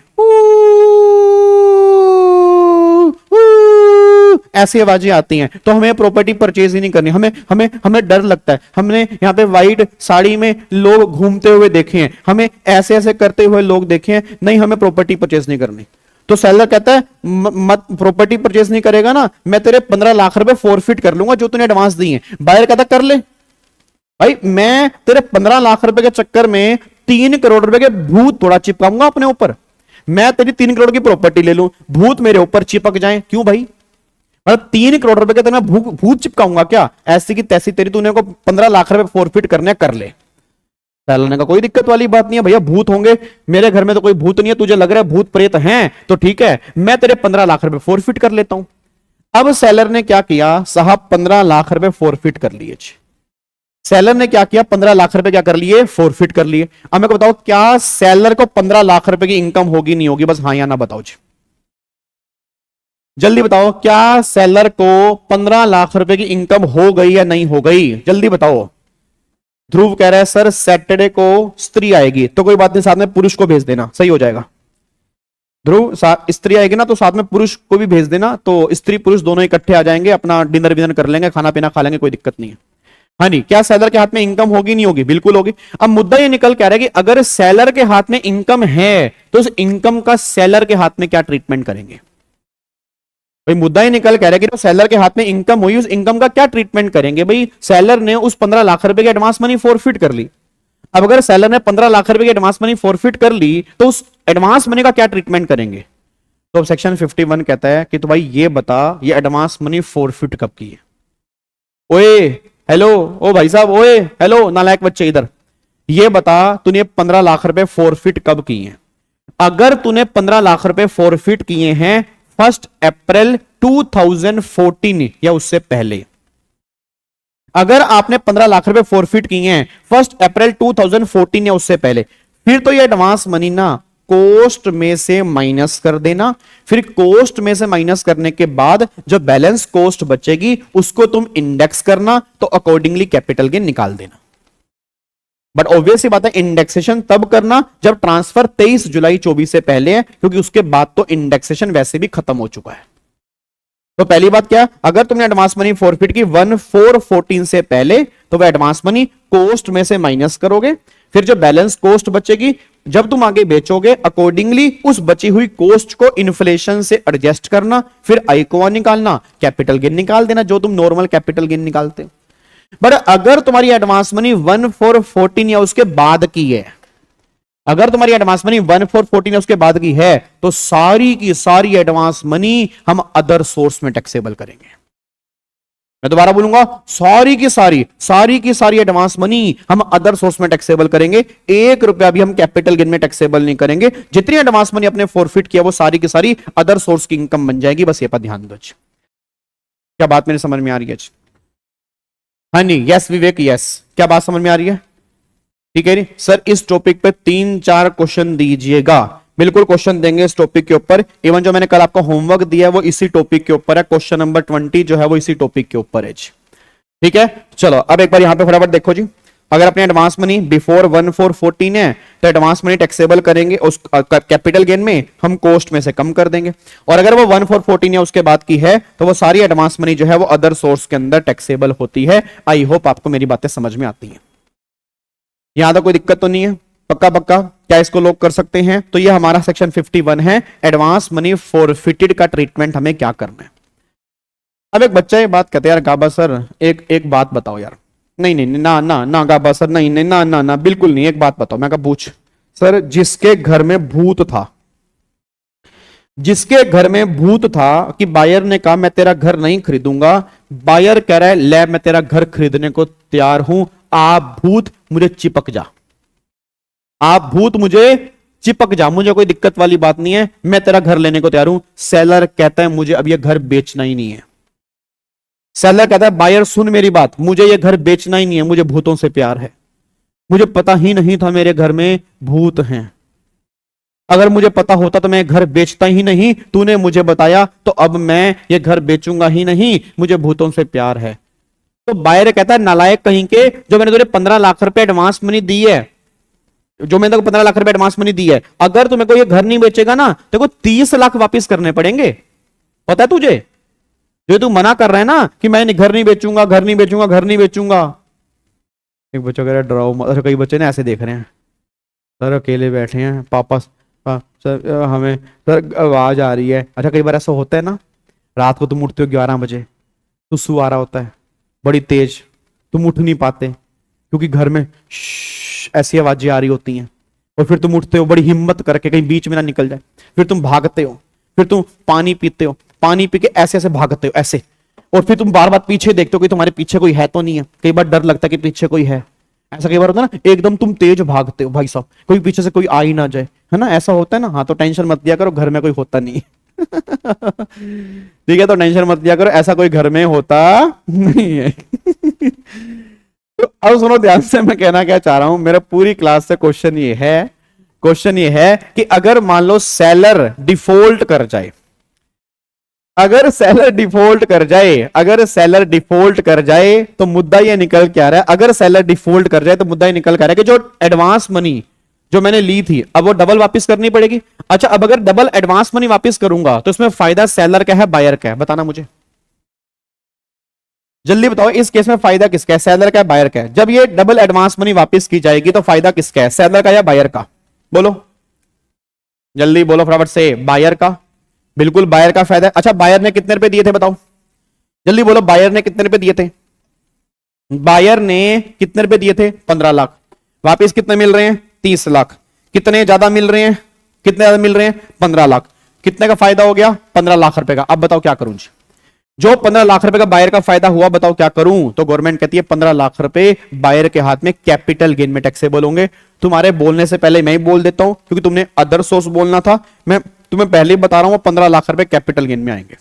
ऐसी आवाजें आती हैं, तो हमें प्रॉपर्टी परचेज ही नहीं करनी, हमें हमें हमें डर लगता है, हमने यहाँ पे व्हाइट साड़ी में लोग घूमते हुए देखे हैं, हमें ऐसे ऐसे करते हुए लोग देखे हैं, नहीं हमें प्रॉपर्टी परचेज नहीं करनी। तो सेलर कहता है मत प्रॉपर्टी परचेज नहीं करेगा ना, मैं तेरे 15 लाख रुपए फोरफिट कर लूंगा जो तूने एडवांस दी है। बायर कहता कर ले भाई, मैं तेरे 15 लाख रुपए के चक्कर में 3 करोड़ रुपए के भूत थोड़ा चिपकाऊंगा अपने ऊपर, मैं तेरी 3 करोड़ की प्रॉपर्टी ले लूं, भूत मेरे ऊपर चिपक जाए, क्यों भाई? मतलब 3 करोड़ रुपए के तो मैं भूत चिपकाऊंगा क्या? ऐसी की तैसी तेरी, तूने को 15 लाख रुपए फोरफिट करने कर ले। सेलर ने कहा कोई दिक्कत वाली बात नहीं है भैया, भूत होंगे, मेरे घर में तो कोई भूत नहीं है, तुझे लग रहा है भूत प्रेत हैं तो ठीक है, मैं तेरे 15 लाख रुपए फोरफिट कर लेता हूं। अब सेलर ने क्या किया साहब, 15 लाख रुपए फोरफिट कर लिए। सेलर ने क्या किया, 15 लाख रुपए क्या कर लिए? फोरफिट कर लिए। अब मेरे को बताओ, क्या सेलर को 15 लाख रुपए की इनकम होगी नहीं होगी? बस हाँ या ना बताओ जी, जल्दी बताओ, क्या सेलर को 15 लाख रुपए की इनकम हो गई या नहीं हो गई? जल्दी बताओ। ध्रुव कह रहा है सर सैटरडे को स्त्री आएगी, तो कोई बात नहीं, साथ में पुरुष को भेज देना, सही हो जाएगा। ध्रुव स्त्री आएगी ना तो साथ में पुरुष को भी भेज देना, तो स्त्री पुरुष दोनों इकट्ठे आ जाएंगे, अपना डिनर विनर कर लेंगे, खाना पीना खा लेंगे, कोई दिक्कत नहीं है। हाँ नहीं, क्या सेलर के हाथ में इनकम होगी नहीं होगी? बिल्कुल होगी। अब मुद्दा ये निकल के आ रहा है कि अगर सेलर के हाथ में इनकम है तो उस इनकम का सेलर के हाथ में क्या ट्रीटमेंट करेंगे? भाई मुद्दा ही निकल कह रहा है कि तो सेलर के हाथ में इनकम हुई, उस इनकम का क्या ट्रीटमेंट करेंगे? भाई सेलर ने उस 15 लाख रुपए की एडवांस मनी फोरफिट कर ली। अब अगर सेलर ने 15 लाख रुपए की एडवांस मनी फोरफिट कर ली तो उस एडवांस मनी का क्या ट्रीटमेंट करेंगे? तो सेक्शन 51 कहता है कि तो भाई ये बता, ये एडवांस मनी फोरफिट कब की है? ओए हेलो, ओ भाई साहब, ओए हेलो नालायक बच्चे, इधर ये बता, तूने 15 लाख रुपए फोरफिट कब किए हैं? अगर तूने 15 लाख रुपए फोरफिट किए हैं 1 अप्रैल 2014 या उससे पहले, अगर आपने 15 लाख रुपए फोरफिट किए हैं 1 अप्रैल 2014 या उससे पहले, फिर तो ये एडवांस मनी ना कोस्ट में से माइनस कर देना, फिर कोस्ट में से माइनस करने के बाद जो बैलेंस कोस्ट बचेगी उसको तुम इंडेक्स करना, तो अकॉर्डिंगली कैपिटल गेन निकाल देना। बट ऑब्वियसली बात है, इंडेक्सेशन तब करना जब ट्रांसफर 23 जुलाई 24 से पहले है, क्योंकि उसके बाद तो इंडेक्सेशन वैसे भी खत्म हो चुका है। तो पहली बात क्या, अगर तुमने एडवांस मनी फोरफिट की 1/4/14 से पहले, तो वह एडवांस मनी कोस्ट में से माइनस करोगे, फिर जो बैलेंस कोस्ट बचेगी जब तुम आगे बेचोगे अकॉर्डिंगली उस बची हुई कोस्ट को इन्फ्लेशन से एडजस्ट करना, फिर आईकोआ निकालना, कैपिटल गेन निकाल देना जो तुम नॉर्मल कैपिटल गेन निकालते। बट अगर तुम्हारी एडवांस मनी 1/4/14 या उसके बाद की है, अगर तुम्हारी एडवांस मनी 1/4/14 या उसके बाद की है, तो सारी की सारी एडवांस मनी हम अदर सोर्स में टैक्सेबल करेंगे। मैं दोबारा बोलूंगा, सारी की सारी एडवांस मनी हम अदर सोर्स में टैक्सेबल करेंगे, 1 रुपया भी हम कैपिटल गेन में टैक्सेबल नहीं करेंगे। जितनी एडवांस मनी अपने फोरफिट किया वो सारी की सारी अदर सोर्स की इनकम बन जाएगी। बस ये पर ध्यान दो। क्या बात मेरे समझ में आ रही है? हाँ नहीं, यस विवेक, यस, क्या बात समझ में आ रही है? ठीक है सर, इस टॉपिक पे 3-4 क्वेश्चन दीजिएगा। बिल्कुल क्वेश्चन देंगे इस टॉपिक के ऊपर। इवन जो मैंने कल आपको होमवर्क दिया है वो इसी टॉपिक के ऊपर है। क्वेश्चन नंबर 20 जो है वो इसी टॉपिक के ऊपर है। ठीक है, चलो अब एक बार यहां पे फटाफट देखो जी। अगर अपने एडवांस मनी बिफोर 1/4/14 है तो एडवांस मनी टैक्सेबल करेंगे उस कैपिटल गेन में, हम कॉस्ट में से कम कर देंगे। और अगर वो 1/4 या उसके बाद की है तो वो सारी एडवांस मनी जो है वो अदर सोर्स के अंदर टैक्सेबल होती है। आई होप आपको मेरी बातें समझ में आती हैं। यहां तक कोई दिक्कत तो नहीं है? पक्का पक्का? क्या इसको लोग कर सकते हैं? तो ये हमारा सेक्शन 51 है, एडवांस मनी फॉरफिटेड का ट्रीटमेंट हमें क्या करना है। अब एक बच्चा ये बात कहते हैं, यार गाबा सर एक बात बताओ यार। नहीं नहीं ना ना ना गाबा सर, नहीं नहीं ना ना ना बिल्कुल नहीं, एक बात बताओ। मैं कहा पूछ। सर जिसके घर में भूत था, जिसके घर में भूत था कि बायर ने कहा मैं तेरा घर नहीं खरीदूंगा, बायर कह रहा है ले मैं तेरा घर खरीदने को तैयार हूं, आप भूत मुझे चिपक जा, आप भूत मुझे चिपक जा, मुझे कोई दिक्कत वाली बात नहीं है, मैं तेरा घर लेने को तैयार हूं। सेलर कहता है मुझे अब यह घर बेचना ही नहीं है। सेलर कहता है बायर सुन मेरी बात, मुझे यह घर बेचना ही नहीं है, मुझे भूतों से प्यार है, मुझे पता ही नहीं था मेरे घर में भूत हैं, अगर मुझे पता होता तो मैं घर बेचता ही नहीं, तूने मुझे बताया तो अब मैं ये घर बेचूंगा ही नहीं, मुझे भूतों से प्यार है। तो बायर कहता है नालायक कहीं के, जो मैंने तुझे 15 लाख रुपए एडवांस मनी दी है, जो मैंने तेरे को 15 लाख रुपए एडवांस मनी दी है, अगर तुम्हें को ये घर नहीं बेचेगा ना तो को 30 लाख वापस करने पड़ेंगे। पता है तुझे? जो तू मना कर रहा है ना कि मैं घर नहीं बेचूंगा, घर नहीं बेचूंगा, घर नहीं बेचूंगा। एक बच्चा कह रहा है डराओ मत। अच्छा कई बच्चे ना ऐसे देख रहे हैं, सर अकेले बैठे हैं पापा, सर हमें सर आवाज आ रही है। अच्छा कई बार ऐसा होता है ना, रात को तुम उठते हो 11 बजे, सुसु आ रहा होता है बड़ी तेज, तुम उठ नहीं पाते क्योंकि घर में ऐसी आवाजें आ रही होती हैं, और फिर तुम उठते हो बड़ी हिम्मत करके कहीं बीच में ना निकल जाए, फिर तुम भागते हो, फिर तुम पानी पीते हो, पानी पी के ऐसे ऐसे भागते हो ऐसे, और फिर तुम बार बार पीछे देखते हो कि तुम्हारे पीछे कोई है तो नहीं है। कई बार डर लगता है कि पीछे कोई है, ऐसा कई बार होता है ना, एकदम तुम तेज भागते हो भाई साहब, कोई पीछे से कोई आ ही ना जाए, है ना, ऐसा होता है ना। हाँ तो टेंशन मत लिया करो, घर में कोई होता नहीं ठीक है, तो टेंशन मत लिया करो, ऐसा कोई घर में होता नहीं है तो अब सुनो ध्यान से, मैं कहना क्या चाह रहा हूं, मेरा पूरी क्लास से क्वेश्चन ये है कि अगर मान लो सेलर डिफॉल्ट कर जाए, अगर सेलर डिफॉल्ट कर जाए, अगर सेलर डिफॉल्ट कर जाए तो मुद्दा ये निकल के आ रहा है, अगर सेलर डिफॉल्ट कर जाए तो मुद्दा ये निकल के आ रहा है कि जो एडवांस मनी जो मैंने ली थी अब वो डबल वापस करनी पड़ेगी। अच्छा अब अगर डबल एडवांस मनी वापस करूंगा तो इसमें फायदा सेलर का है बायर का है? बताना मुझे, जल्दी बताओ इस केस में फायदा किसका है, सेलर का है बायर का है? जब ये डबल एडवांस मनी वापस की जाएगी तो फायदा किसका है, सेलर का या बायर का? बोलो जल्दी बोलो फटाफट से। बायर का, बिल्कुल बायर का फायदा है। अच्छा बायर ने कितने रुपए दिए थे बताओ, जल्दी बोलो, बायर ने कितने रुपए दिए थे? बायर ने कितने रुपए दिए थे? 15 लाख। वापस कितने मिल रहे हैं? 30 लाख। कितने ज्यादा मिल रहे हैं? कितने ज्यादा मिल रहे हैं? 15 लाख। कितने का फायदा हो गया? 15 लाख रुपए का। अब बताओ क्या करूं जी? जो 15 लाख रुपए का बायर का फायदा हुआ, बताओ क्या करूं? तो गवर्नमेंट कहती है 15 लाख रुपए बायर के हाथ में कैपिटल गेन में टैक्सेबल होंगे। तुम्हारे बोलने से पहले मैं ही बोल देता हूं क्योंकि तुमने अदर सोर्स बोलना था, मैं तुम्हें पहले ही बता रहा हूं 15 लाख रुपए कैपिटल गेन में आएंगे।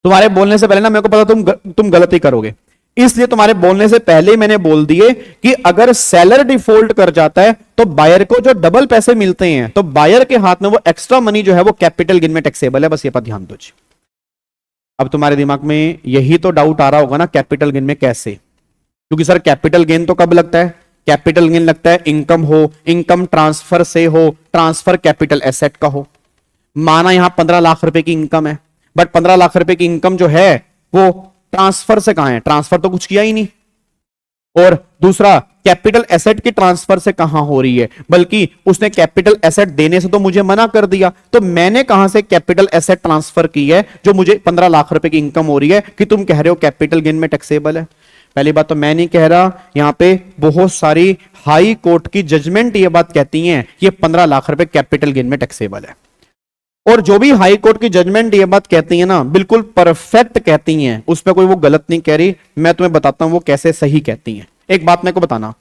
तुम्हारे बोलने से पहले ना, मेरे को पता तुम गलती करोगे, इसलिए तुम्हारे बोलने से पहले मैंने बोल दिए कि अगर सेलर डिफॉल्ट कर जाता है तो बायर को जो डबल पैसे मिलते हैं तो बायर के हाथ में वो एक्स्ट्रा मनी जो है वो कैपिटल गेन में टैक्सेबल है। बस ये पर ध्यान दो जी। अब तुम्हारे दिमाग में यही तो डाउट आ रहा होगा ना, कैपिटल गेन में कैसे? क्योंकि सर कैपिटल गेन तो कब लगता है? कैपिटल गेन लगता है इनकम हो, इनकम ट्रांसफर से हो, ट्रांसफर कैपिटल एसेट का हो। माना यहां 15 लाख रुपए की इनकम है, बट 15 लाख रुपए की इनकम जो है वो ट्रांसफर से कहां है? ट्रांसफर तो कुछ किया ही नहीं। और दूसरा, कैपिटल एसेट की ट्रांसफर से कहां हो रही है? बल्कि उसने कैपिटल एसेट देने से तो मुझे मना कर दिया, तो मैंने कहां से कैपिटल एसेट ट्रांसफर की है जो मुझे 15 लाख रुपए की इनकम हो रही है कि तुम कह रहे हो कैपिटल गेन में टैक्सेबल है? पहली बात तो मैं नहीं कह रहा, यहां पे बहुत सारी हाई कोर्ट की जजमेंट ये बात कहती हैं कि 15 लाख रुपए कैपिटल गेन में टैक्सेबल है। और जो भी हाई कोर्ट की जजमेंट ये बात कहती है ना, बिल्कुल परफेक्ट कहती हैं, उसमें कोई वो गलत नहीं कह रही। मैं तुम्हें बताता हूं वो कैसे सही कहती हैं। एक बात मेरे को बताना,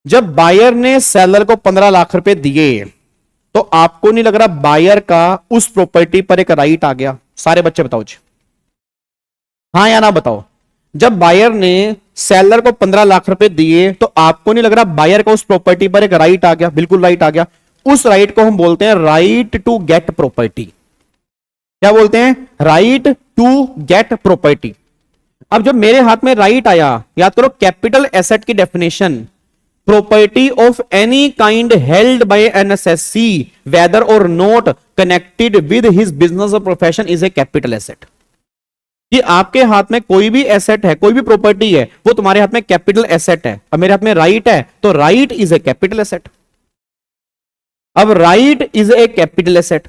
जब बायर ने सेलर को 15 लाख रुपए दिए तो आपको नहीं लग रहा बायर का उस प्रॉपर्टी पर एक राइट आ गया? सारे बच्चे बताओ जी, हाँ या ना बताओ। जब बायर ने सेलर को 15 लाख रुपए दिए तो आपको नहीं लग रहा बायर का उस प्रॉपर्टी पर एक राइट आ गया? बिल्कुल राइट आ गया। उस राइट को हम बोलते हैं राइट टू गेट प्रॉपर्टी। क्या बोलते हैं? Right to get property. अब जब मेरे हाथ में राइट आया, याद करो कैपिटल एसेट की definition, property of any kind held by an assessee whether or not connected with his business or profession is a capital asset। कि आपके हाथ में कोई भी एसेट है, कोई भी प्रॉपर्टी है, वो तुम्हारे हाथ में कैपिटल एसेट है। अब मेरे हाथ में राइट है, तो right is a capital asset. अब right is a capital asset,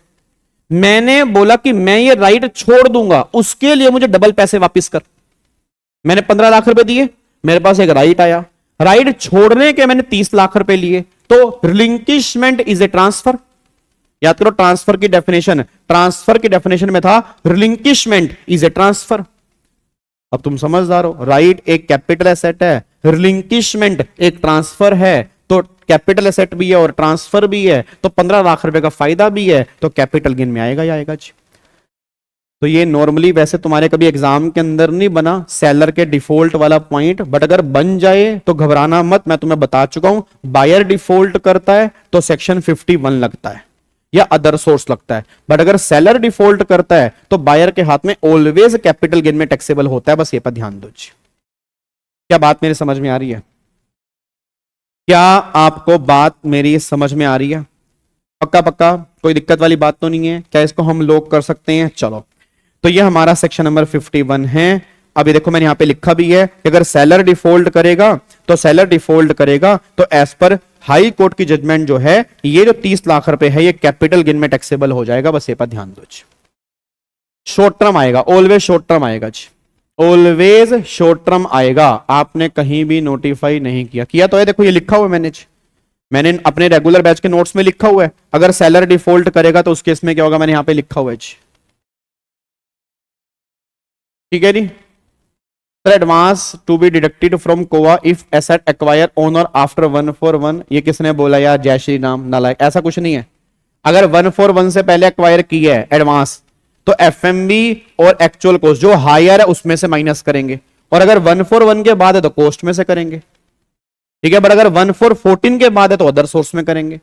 मैंने बोला कि मैं ये राइट छोड़ दूंगा, उसके लिए मुझे डबल पैसे वापस कर। मैंने 15 लाख रुपए दिए, मेरे पास एक राइट आया, राइट छोड़ने के मैंने 30 लाख रुपए लिए, तो रिलिंक्विशमेंट इज ए ट्रांसफर। याद करो ट्रांसफर की डेफिनेशन, ट्रांसफर की डेफिनेशन में था रिलिंक्विशमेंट इज ए ट्रांसफर। अब तुम समझदार हो, राइट एक कैपिटल एसेट है, रिलिंक्विशमेंट एक ट्रांसफर है, तो कैपिटल एसेट भी है और ट्रांसफर भी है, तो 15 लाख रुपए का फायदा भी है, तो कैपिटल गेन में आएगा ही आएगा जी। तो ये नॉर्मली वैसे तुम्हारे कभी एग्जाम के अंदर नहीं बना सेलर के डिफॉल्ट वाला पॉइंट, बट अगर बन जाए तो घबराना मत, मैं तुम्हें बता चुका हूं। बायर डिफॉल्ट करता है तो सेक्शन 51 लगता है या अदर सोर्स लगता है, बट अगर सेलर डिफॉल्ट करता है तो बायर के हाथ में ऑलवेज कैपिटल गेन में टैक्सेबल होता है। बस ये पर ध्यान दो जी। क्या बात मेरी समझ में आ रही है? क्या आपको बात मेरी समझ में आ रही है? पक्का पक्का, कोई दिक्कत वाली बात तो नहीं है? क्या इसको हम लोग कर सकते हैं? चलो, तो ये हमारा सेक्शन नंबर 51 है। अभी देखो मैंने यहां पे लिखा भी है कि अगर सेलर डिफॉल्ट करेगा तो सेलर डिफॉल्ट करेगा तो एज पर हाई कोर्ट की जजमेंट जो है, ये जो 30 लाख रुपए है ये कैपिटल गेन में टैक्सेबल हो जाएगा। बस ये पर ध्यान दो जी। शॉर्ट टर्म आएगा, ऑलवेज शॉर्ट टर्म आएगा जी, ऑलवेज शॉर्ट टर्म आएगा। आपने कहीं भी नोटिफाई नहीं किया तो है, देखो ये लिखा हुआ है मैंने अपने रेगुलर बैच के नोट्स में लिखा हुआ है, अगर सेलर डिफॉल्ट करेगा तो उस केस में क्या होगा, मैंने यहां पे लिखा हुआ है जी। ठीक है जी। Advance to be deducted from COA if asset acquire on or after 141। ये किसने बोला यार? जय श्री राम, नालायक। ऐसा कुछ नहीं है। अगर 141 से पहले एक्वायर की है एडवांस तो एफएमबी और एक्चुअल कॉस्ट जो हायर है उसमें से माइनस करेंगे, और अगर 141 के बाद है तो कॉस्ट में से करेंगे। ठीक है, बट अगर 1414 के बाद है तो अदर सोर्स में करेंगे।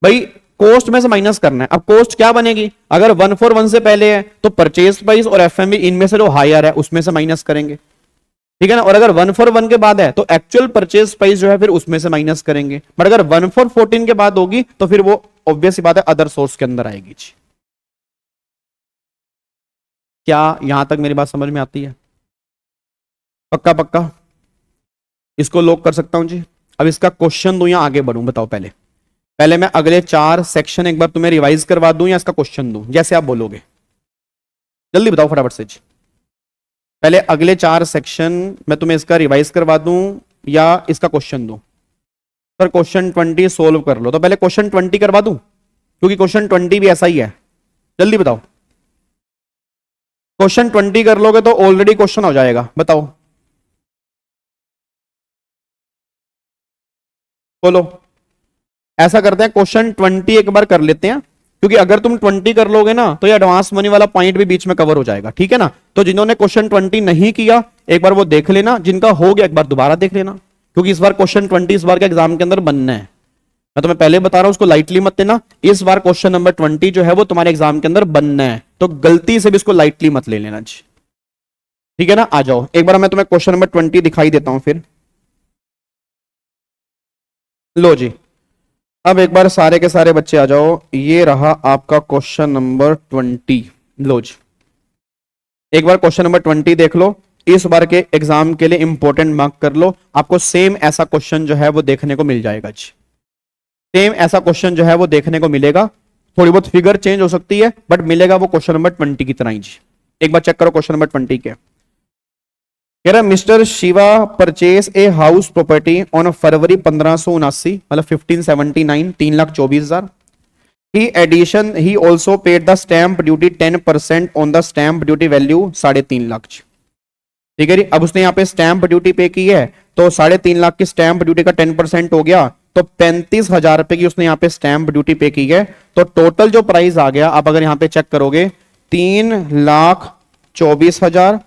भाई कॉस्ट में से माइनस करना है। अब कॉस्ट क्या बनेगी? अगर 141 से पहले है तो परचेज प्राइस और एफएमबी इनमें से जो हायर है उसमें से माइनस करेंगे। ठीक है ना, और अगर 141 के बाद है तो एक्चुअल परचेज प्राइस जो है फिर उसमें से माइनस करेंगे, बट अगर 1414 के बाद होगी तो फिर वो ऑब्वियस सी बात है अदर सोर्स के अंदर आएगी जी। क्या यहां तक मेरी बात समझ में आती है? पक्का पक्का, इसको लॉक कर सकता हूं जी। अब इसका क्वेश्चन दूं या आगे बढ़ूं? बताओ। पहले मैं अगले 4 सेक्शन एक बार तुम्हें रिवाइज करवा दूं या इसका क्वेश्चन दूं, जैसे आप बोलोगे। जल्दी बताओ फटाफट से जी। पहले अगले 4 सेक्शन मैं तुम्हें इसका रिवाइज करवा दूं या इसका क्वेश्चन दूं? सर क्वेश्चन 20 सोल्व कर लो, तो पहले क्वेश्चन 20 करवा दूं, क्योंकि क्वेश्चन 20 भी ऐसा ही है। जल्दी बताओ। क्वेश्चन 20 कर लोगे तो ऑलरेडी क्वेश्चन हो जाएगा। बताओ, बोलो। ऐसा करते हैं क्वेश्चन 20 एक बार कर लेते हैं, क्योंकि अगर तुम 20 कर लोगे ना तो ये एडवांस मनी वाला पॉइंट भी बीच में कवर हो जाएगा। ठीक है ना, तो जिन्होंने क्वेश्चन 20 नहीं किया एक बार वो देख लेना, जिनका हो गया एक बार दोबारा देख लेना, क्योंकि इस बार क्वेश्चन 20 इस बार के एग्जाम के अंदर बनना है। मैं तुम्हें पहले बता रहा हूं, उसको लाइटली मत लेना। इस बार क्वेश्चन नंबर 20 जो है वो तुम्हारे एग्जाम के अंदर बनना है, तो गलती से भी इसको लाइटली मत ले लेना जी। ठीक है ना, आ जाओ एक बार मैं तुम्हें क्वेश्चन नंबर 20 दिखाई देता हूं फिर। लो जी, अब एक बार सारे के सारे बच्चे आ जाओ। ये रहा आपका क्वेश्चन नंबर 20। लो जी, एक बार क्वेश्चन नंबर 20 देख लो, इस बार के एग्जाम के लिए इंपॉर्टेंट मार्क कर लो। आपको सेम ऐसा क्वेश्चन जो है वो देखने को मिल जाएगा जी। सेम ऐसा क्वेश्चन जो है वो देखने को मिलेगा, थोड़ी बहुत फिगर चेंज हो सकती है बट मिलेगा वो क्वेश्चन नंबर 20 की तरह ही जी। एक बार चेक करो क्वेश्चन नंबर 20 के। कह रहा mister Shiva purchase a house property on February 1579, मतलब 1579, 3,24,000। He addition he also paid the stamp duty 10% on the stamp duty value 3.5 lakh. ठीक है जी, अब उसने यहाँ पे स्टैंप ड्यूटी पे की है तो 3.5 लाख की स्टैंप ड्यूटी का 10% हो गया, तो 35,000 रुपए की उसने यहाँ पे स्टैंप ड्यूटी पे की है। तो टोटल जो प्राइस आ गया, आप अगर यहाँ पे चेक करोगे 3,24,000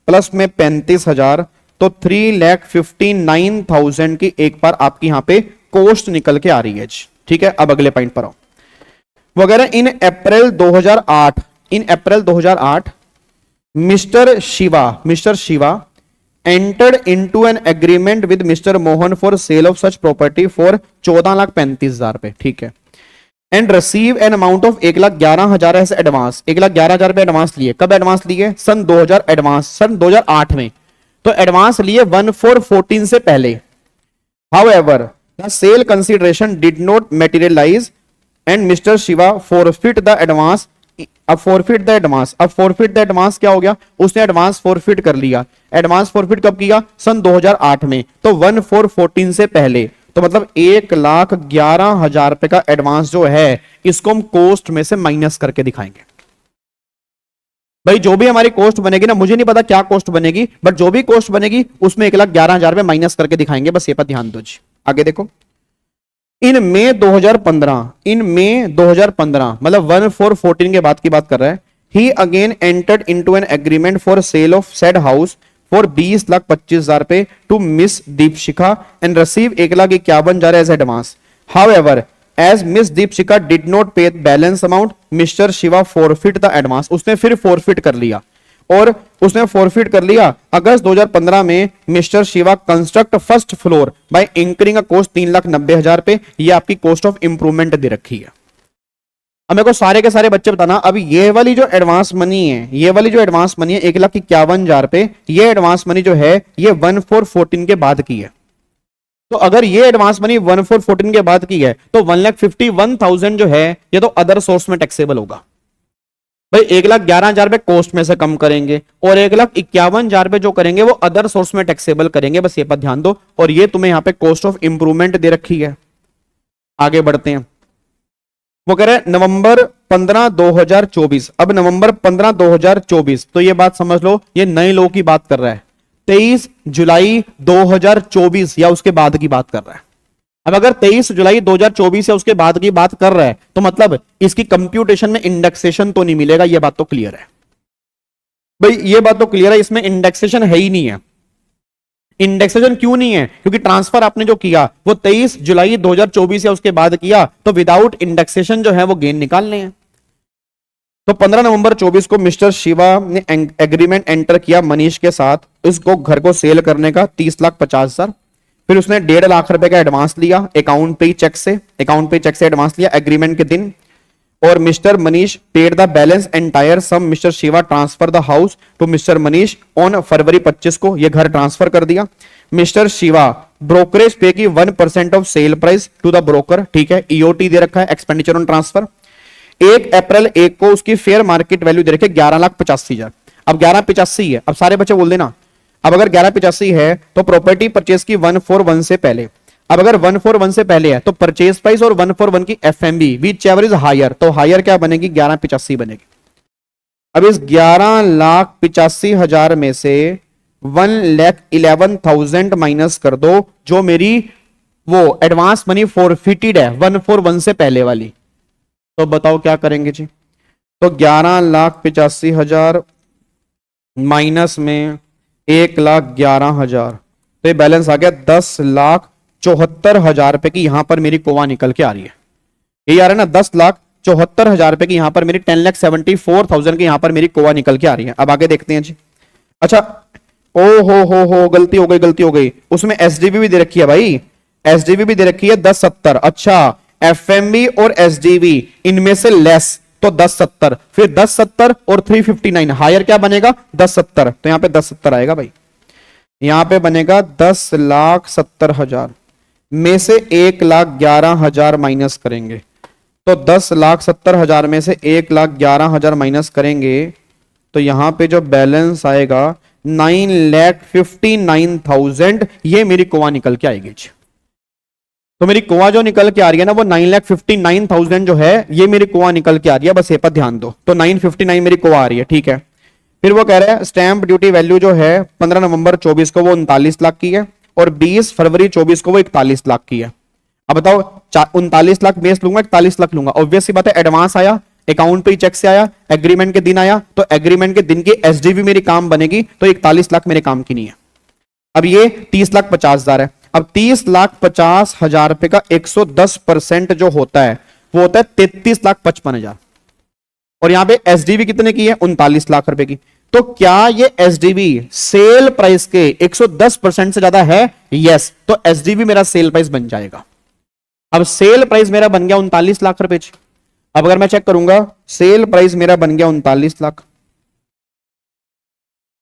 प्लस में 35,000, तो 3,59,000 की एक बार आपकी यहाँ पे कॉस्ट निकल के आ रही है। ठीक है, अब अगले पॉइंट पर आओ। वगैरह in April 2008 mister Shiva entered into an agreement with mister Mohan for sale of such property for 14,35,000 रुपए, ठीक है, and receive an amount of 1,11,000 as advance, 1,11,000 रुपए एडवांस लिए। कब एडवांस लिए? सन 2000 एडवांस, सन 2008 में, तो एडवांस लिए 1/4/14 से पहले। However, the sale consideration did not materialize and Mr. Shiva forfeit the advance. अब forfeit the advance, अब forfeit the advance क्या हो गया? उसने advance forfeit कर लिया। advance forfeit कब किया? सन 2008 में, तो 1/4/14 से पहले, तो मतलब 1,11,000 रुपए का एडवांस जो है इसको हम कोस्ट में से माइनस करके दिखाएंगे। भाई जो भी हमारी कॉस्ट बनेगी ना, मुझे नहीं पता क्या कॉस्ट बनेगी, बट जो भी कॉस्ट बनेगी उसमें 1,11,000 रुपए माइनस करके दिखाएंगे, बस ये पर ध्यान दो जी। आगे देखो, इन मई 2015 मतलब 1/4/14 के बाद की बात कर रहा है, he again entered into an agreement for sale of said house for 20,25,000 रुपए to miss Deepshikha and receive 1,51,000 as advance. However As Miss Deepshika did not pay the balance amount, Mr. Shiva forfeit the advance. उसने फिर forfeit कर लिया, और उसने forfeit कर लिया अगस्त 2015 में। Mister Shiva construct first floor by incurring a cost 3,90,000 रुपए। ये आपकी कॉस्ट ऑफ इंप्रूवमेंट दे रखी है। अब मेरे को सारे के सारे बच्चे बताना, अब ये वाली जो एडवांस मनी है, ये वाली जो एडवांस मनी है 1,51,000 रुपए, ये एडवांस मनी जो है ये 1/4/14 के बाद की है। तो अगर ये एडवांस मनी 1/4/14 के बाद की है तो 1,51,000 जो है ये तो अदर सोर्स में टैक्सेबल होगा। भाई 1,11,000 रुपए कॉस्ट में से कम करेंगे और 1,51,000 रुपए जो करेंगे वो अदर सोर्स में टैक्सेबल करेंगे, बस ये पर ध्यान दो। और ये तुम्हें यहां पे कॉस्ट ऑफ इंप्रूवमेंट दे रखी है। आगे बढ़ते हैं, वो कह रहे हैं नवंबर 15 2024। अब नवंबर 15 2024, तो ये बात समझ लो ये नए लोगों की बात कर रहा है। 23 जुलाई 2024 या उसके बाद की बात कर रहा है। अब अगर 23 जुलाई 2024 या उसके बाद की बात कर रहा है तो मतलब इसकी कंप्यूटेशन में इंडेक्सेशन तो नहीं मिलेगा, ये बात तो क्लियर है। भाई ये बात तो क्लियर है, इसमें इंडेक्सेशन है ही नहीं है। इंडेक्सेशन क्यों नहीं है? क्योंकि ट्रांसफर आपने जो किया वो 23 जुलाई 2024 या उसके बाद किया, तो विदाउट इंडेक्सेशन जो है वो गेन निकालने हैं। तो 15 नवंबर 24 को मिस्टर शिवा ने एग्रीमेंट एंटर किया मनीष के साथ इसको घर को सेल करने का 30,50,000। फिर उसने 1.5 लाख रुपए का एडवांस लिया अकाउंट पे चेक से एडवांस लिया एग्रीमेंट के दिन। और mister Manish paid the balance entire sum. Mister Shiva transfer the house to mister Manish on February 25 को ये घर ट्रांसफर कर दिया। मिस्टर शिवा ब्रोकरेज पे की 1% of sale price to the broker, ठीक है, ईओटी दे रखा है, एक्सपेंडिचर ऑन ट्रांसफर। 1 अप्रैल 1 को उसकी फेयर मार्केट वैल्यू दे रखे 11,85,000। अब 11,85 है, अब सारे बच्चे बोल देना, अब अगर 11,85 है तो प्रॉपर्टी परचेज की 141 से पहले। अब अगर 141 से पहले है तो परचेज प्राइस और 141 की FMV whichever is higher, तो हायर क्या बनेगी? 11,85 बनेगी। अब इस 11,85,000 में से 1,11,000 माइनस कर दो जो मेरी वो एडवांस मनी फॉरफिटेड है 141 से पहले वाली। तो बताओ क्या करेंगे जी? तो 11,85,000 माइनस में 1,11,000, तो ये बैलेंस आ गया 10,74,000 रुपए की यहां पर मेरी कोवा निकल के आ रही है। ये आ रहा है ना 10,74,000 रुपए की यहां पर मेरी 10,74,000 की यहां पर मेरी कोवा निकल के आ रही है। अब आगे देखते हैं जी। अच्छा, ओ हो गलती हो गई। उसमें एसडीवी भी दे रखी है भाई, एसडीवी भी दे रखी है 10,70। अच्छा, एफएमबी और एसडीवी इनमें से लेस तो 10,70, फिर 10,70 और 359 हायर क्या बनेगा? 10,70। तो यहां पे 10,70 आएगा भाई, यहां पे बनेगा 10,70,000 में से 1,11,000 माइनस करेंगे। तो 10,70,000 में से 1,11,000 माइनस करेंगे तो यहां पे जो बैलेंस आएगा 9,59,000, ये मेरी कोवा निकल के आएगी। तो मेरी कोवा जो निकल के आ रही है ना वो 9,59,000 जो है ये मेरी कोवा निकल के आ रही है, बस ये पर ध्यान दो। तो 959 मेरी कोवा आ रही है, ठीक है। फिर वो कह रहा है स्टैंप ड्यूटी वैल्यू जो है 15 नवंबर 24 को वो 39 लाख की है और 20 फरवरी 24 को वो 41 लाख की है। अब बताओ 39 लाख बेस लूंगा 41 लाख लूंगा? ऑब्वियस सी बात है, एडवांस आया अकाउंट पे चेक से आया, एग्रीमेंट के दिन आया, तो एग्रीमेंट के दिन की एसडीवी मेरी काम बनेगी, तो 41 लाख मेरे काम की नहीं है। अब ये 30,50,000 है। अब 30,50,000 रुपए का 110% जो होता है वो होता है 33,55,000 और यहां पे एसडीवी कितने की है? 39 लाख रुपए की। तो क्या ये एसडीवी सेल प्राइस के 110% से ज्यादा है? यस, तो एसडीवी मेरा सेल प्राइस बन जाएगा। अब सेल प्राइस मेरा बन गया 39 लाख रुपए। अब अगर मैं चेक करूंगा, सेल प्राइस मेरा बन गया 39 लाख,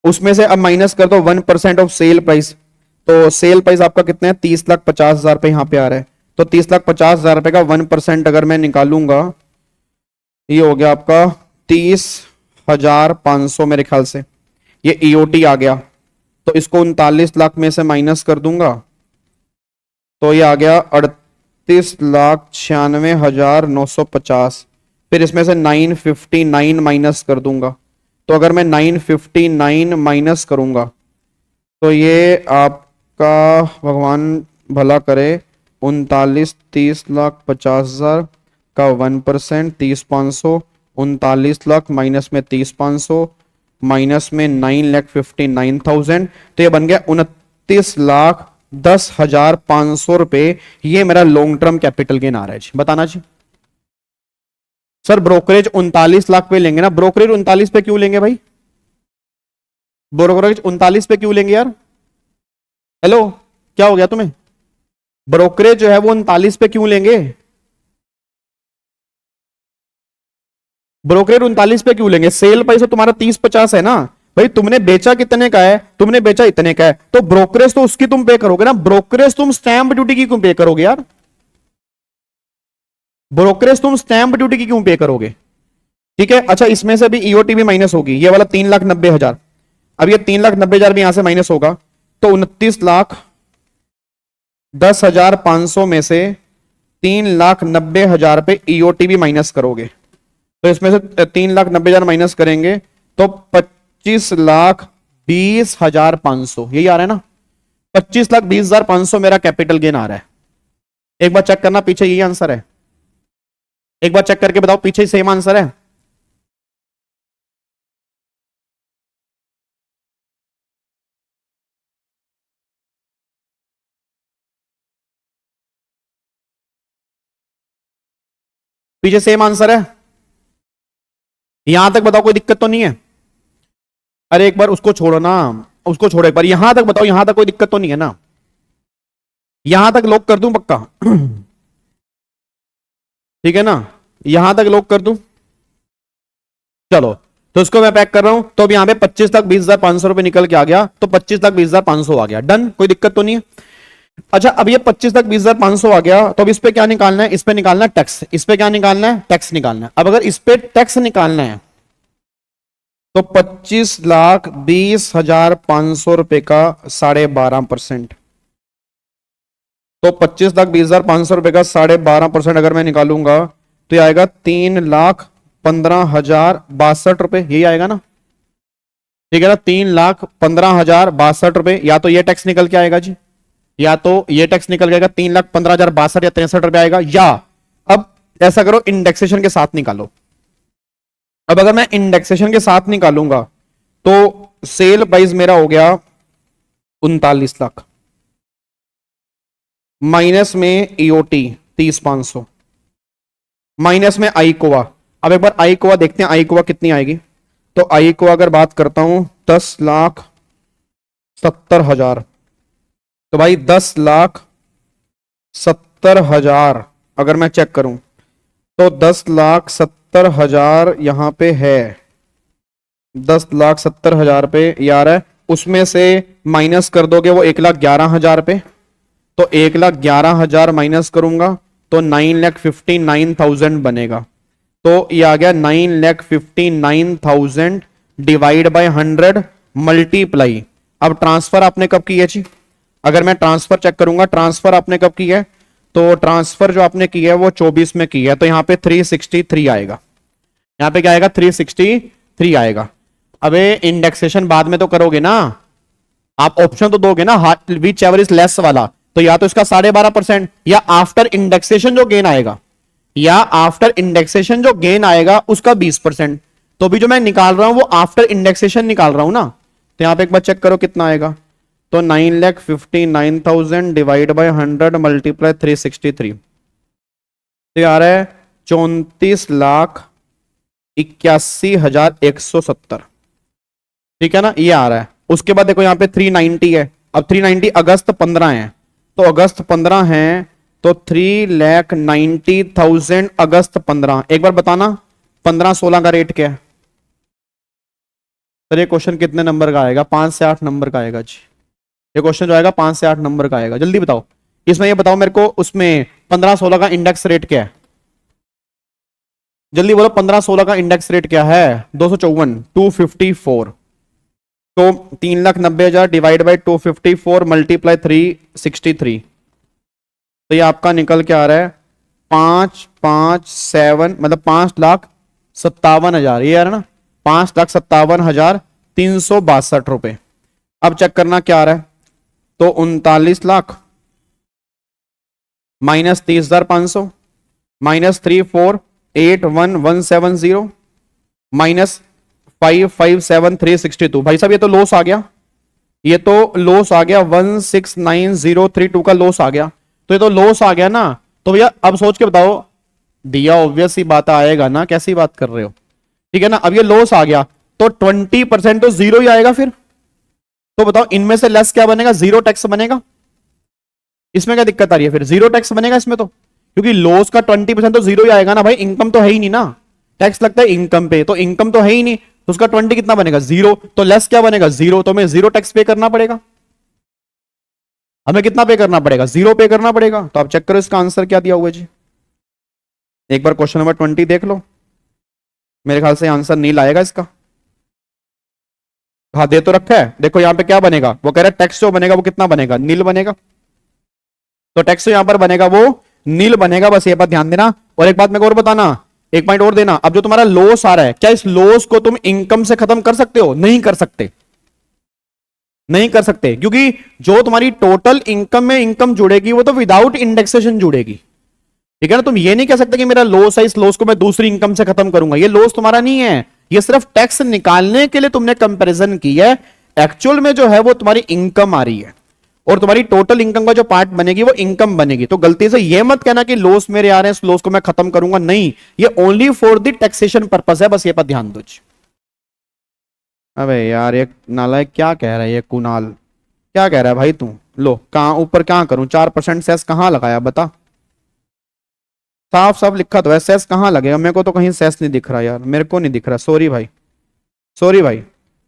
उसमें से अब माइनस कर दो 1% ऑफ सेल प्राइस, तो सेल प्राइस आपका कितना है? 30,50,000 रुपए यहां पे आ रहा है। तो 30,50,000 रुपए का 1% अगर मैं निकालूंगा, ये हो गया आपका 30,500 मेरे ख्याल से। ये ईओटी आ गया, तो इसको 39 लाख में से माइनस कर दूंगा, तो ये आ गया 38,96,950। फिर इसमें से 959 माइनस कर दूंगा, तो अगर मैं 959 माइनस करूंगा तो ये आपका, भगवान भला करे, 30,50,000 का 1%, 30,500, 39 लाख माइनस में 30,500 माइनस में 9,59,000, तो ये बन गया 29,10,500 रुपए। ये मेरा लॉन्ग टर्म कैपिटल गेन आ रहा है जी। बताना जी सर, ब्रोकरेज 39 लाख पे लेंगे ना? ब्रोकरेज 39 पे क्यों लेंगे भाई? ब्रोकरेज 39 पे क्यों लेंगे यार? हेलो, क्या हो गया तुम्हें? ब्रोकरेज जो है वो 39 पे क्यों लेंगे? ब्रोकरेज 39 पे क्यों लेंगे? सेल प्राइस तो तुम्हारा 30-50 है ना भाई। तुमने बेचा कितने का है? तुमने बेचा इतने का है, तो ब्रोकरेज तो उसकी तुम पे करोगे ना। ब्रोकरेज तुम स्टैंप ड्यूटी की क्यों पे करोगे यार? ब्रोकरेज तुम स्टैंप ड्यूटी की क्यों पे करोगे? ठीक है, अच्छा, इसमें से भी ईओटी भी माइनस होगी, ये वाला 3,90,000। अब ये 3,90,000 भी यहां से माइनस होगा, तो 29,10,500 में से 3,90,000 पे ईओटी भी माइनस करोगे, तो इसमें से 3,90,000 माइनस करेंगे तो 25,20,500 यही आ रहा है ना। 25,20,500 मेरा कैपिटल गेन आ रहा है। एक बार चेक करना, पीछे यही आंसर है? एक बार चेक करके बताओ, पीछे सेम आंसर है? पीछे सेम आंसर है? यहां तक बताओ, कोई दिक्कत तो नहीं है? अरे एक बार उसको छोड़ो ना, उसको छोड़ो, एक बार यहां तक बताओ, यहां तक कोई दिक्कत तो नहीं है ना? यहां तक लॉक कर दूं पक्का? ठीक है ना, यहां तक लॉक कर दूं? चलो, तो इसको मैं पैक कर रहा हूं। तो अब यहां पे 25,20,500 रुपए निकल के आ गया, तो 25,20,500 आ गया। डन, कोई दिक्कत तो नहीं है? अच्छा, अब ये 25,20,500 आ गया, तो अब इस पे क्या निकालना है? इस पे निकालना है टैक्स। इस पे क्या निकालना है? टैक्स निकालना है। अब अगर इस पे टैक्स निकालना है तो 25,20,500 रुपए का 12.5%, तो 25,20,500 रुपए का 12.5% अगर मैं निकालूंगा तो ये आएगा 3,15,062 रुपए, यही आएगा ना? ठीक है ना, 3,15,062 रुपए। या तो ये टैक्स निकल के आएगा जी, या तो ये टैक्स निकल जाएगा 3,15,062 या 63 रुपए आएगा। या अब ऐसा करो, इंडेक्सेशन के साथ निकालो। अब अगर मैं इंडेक्सेशन के साथ निकालूंगा तो सेल प्राइस मेरा हो गया 39 लाख, माइनस में ईओटी 30,500, माइनस में आई कोवा। अब एक बार आई कोवा देखते हैं, आई कोवा कितनी आएगी। तो आई को अगर बात करता हूं 10,70,000, तो भाई 10,70,000 अगर मैं चेक करूं तो 10,70,000 यहां पे है, 10,70,000 पे यार है। उसमें से माइनस कर दोगे वो 1,11,000 पे, तो 1,11,000 माइनस करूंगा तो 9,59,000 बनेगा। तो ये आ गया 9,59,000 डिवाइड बाय 100 मल्टीप्लाई। अब ट्रांसफर आपने कब की है जी? अगर मैं ट्रांसफर चेक करूंगा, ट्रांसफर आपने कब की है, तो ट्रांसफर जो आपने की है वो 24 में की है, तो यहां पे 363 आएगा। यहां पे क्या आएगा? 363 आएगा। अबे इंडेक्सेशन बाद में तो करोगे ना, आप ऑप्शन तो दोगे ना, विच एवर इज लेस वाला। तो या तो इसका 12.5% या आफ्टर इंडेक्सेशन जो गेन आएगा, या आफ्टर इंडेक्सेशन जो गेन आएगा उसका 20%। तो भी जो मैं निकाल रहा हूं वो आफ्टर इंडेक्सेशन निकाल रहा हूं ना। तो यहां पे एक बार चेक करो कितना आएगा, तो 9,59,000 डिवाइड बाय 100 मल्टीप्लाई 363, तो आ रहा है 34,81,170। ठीक है ना, ये आ रहा है। उसके बाद देखो यहाँ पे 390 है। अब 390 अगस्त 15 है, तो अगस्त 15 है तो 3,90,000 अगस्त 15। एक बार बताना 15-16 का रेट क्या है? सर ये क्वेश्चन कितने नंबर का आएगा? 5 से 8 नंबर का आएगा जी। ये क्वेश्चन जो आएगा 5 से 8 नंबर का आएगा। जल्दी बताओ। इसमें ये बताओ मेरे को, उसमें 15-16 का इंडेक्स रेट क्या है? जल्दी बोलो, 15-16 का इंडेक्स रेट क्या है? 254, 254। तो 3,90,000 डिवाइड बाई 254 मल्टीप्लाई 363, तो ये आपका निकल के आ रहा है 557, मतलब 5,57,000। ये है ना 5,57,362 रुपए। अब चेक करना क्या आ रहा है। तो 39 लाख माइनस 30,500 माइनस 34,81,170 माइनस 557,362। भाई साहब ये तो लॉस आ गया, ये तो लॉस आ गया, 169032 का लॉस आ गया। तो ये तो लॉस आ गया ना। तो भैया अब सोच के बताओ, दिया ऑब्वियस ही बात आएगा ना, कैसी बात कर रहे हो? ठीक है ना। अब ये लॉस आ गया तो 20% तो जीरो ही आएगा फिर। तो बताओ इनमें से लेस क्या बनेगा? जीरो टैक्स बनेगा। इसमें क्या दिक्कत आ रही है? फिर जीरो टैक्स बनेगा इसमें तो, क्योंकि लॉस का 20% तो जीरो ही आएगा ना भाई। इनकम तो है ही नहीं ना, टैक्स लगता है इनकम पे, तो इनकम तो है ही नहीं, तो उसका 20 कितना बनेगा? जीरो। तो लेस क्या बनेगा? जीरो। तो हमें जीरो टैक्स पे करना पड़ेगा। हमें कितना पे करना पड़ेगा? जीरो पे करना पड़ेगा। तो आप चेक करो इसका आंसर क्या दिया हुआ है जी। एक बार क्वेश्चन नंबर 20 देख लो। मेरे ख्याल से आंसर नील आएगा इसका। हाँ दे तो रखा है। देखो यहां पे क्या बनेगा, वो कह रहा है टैक्स जो बनेगा वो कितना बनेगा? नील बनेगा। तो टैक्स यहां पर बनेगा वो नील बनेगा, बस ये बात ध्यान देना। और एक बात मेरे को और बताना, एक पॉइंट और देना। अब जो तुम्हारा लॉस आ रहा है, क्या इस लॉस को तुम इनकम से खत्म कर सकते हो? नहीं कर सकते, नहीं कर सकते, क्योंकि जो तुम्हारी टोटल इनकम में इनकम जुड़ेगी वो तो विदाउट इंडेक्सेशन जुड़ेगी। ठीक है ना। तुम ये नहीं कह सकते कि मेरा लॉस है, इस लॉस को मैं दूसरी इनकम से खत्म करूंगा। ये लॉस तुम्हारा नहीं है, ये सिर्फ टैक्स निकालने के लिए तुमने कंपैरिजन की है। एक्चुअल में जो है वो तुम्हारी इनकम आ रही है, और तुम्हारी टोटल इनकम का जो पार्ट बनेगी वो इनकम बनेगी। तो गलती से ये मत कहना कि लॉस मेरे आ रहे हैं, इस लॉस को मैं खत्म करूंगा। नहीं, ये only for the taxation purpose है, बस ये पर ध्यान दो। अबे यार ये नालायक क्या कह रहा है, ये कुणाल क्या कह रहा है भाई? तू लो कहां ऊपर क्या करूं? 4% सेस कहां लगाया बता? साफ साफ लिखा तो है, सेस कहां लगेगा? मेरे को तो कहीं सेस नहीं दिख रहा यार, मेरे को नहीं दिख रहा। सॉरी भाई, सॉरी भाई,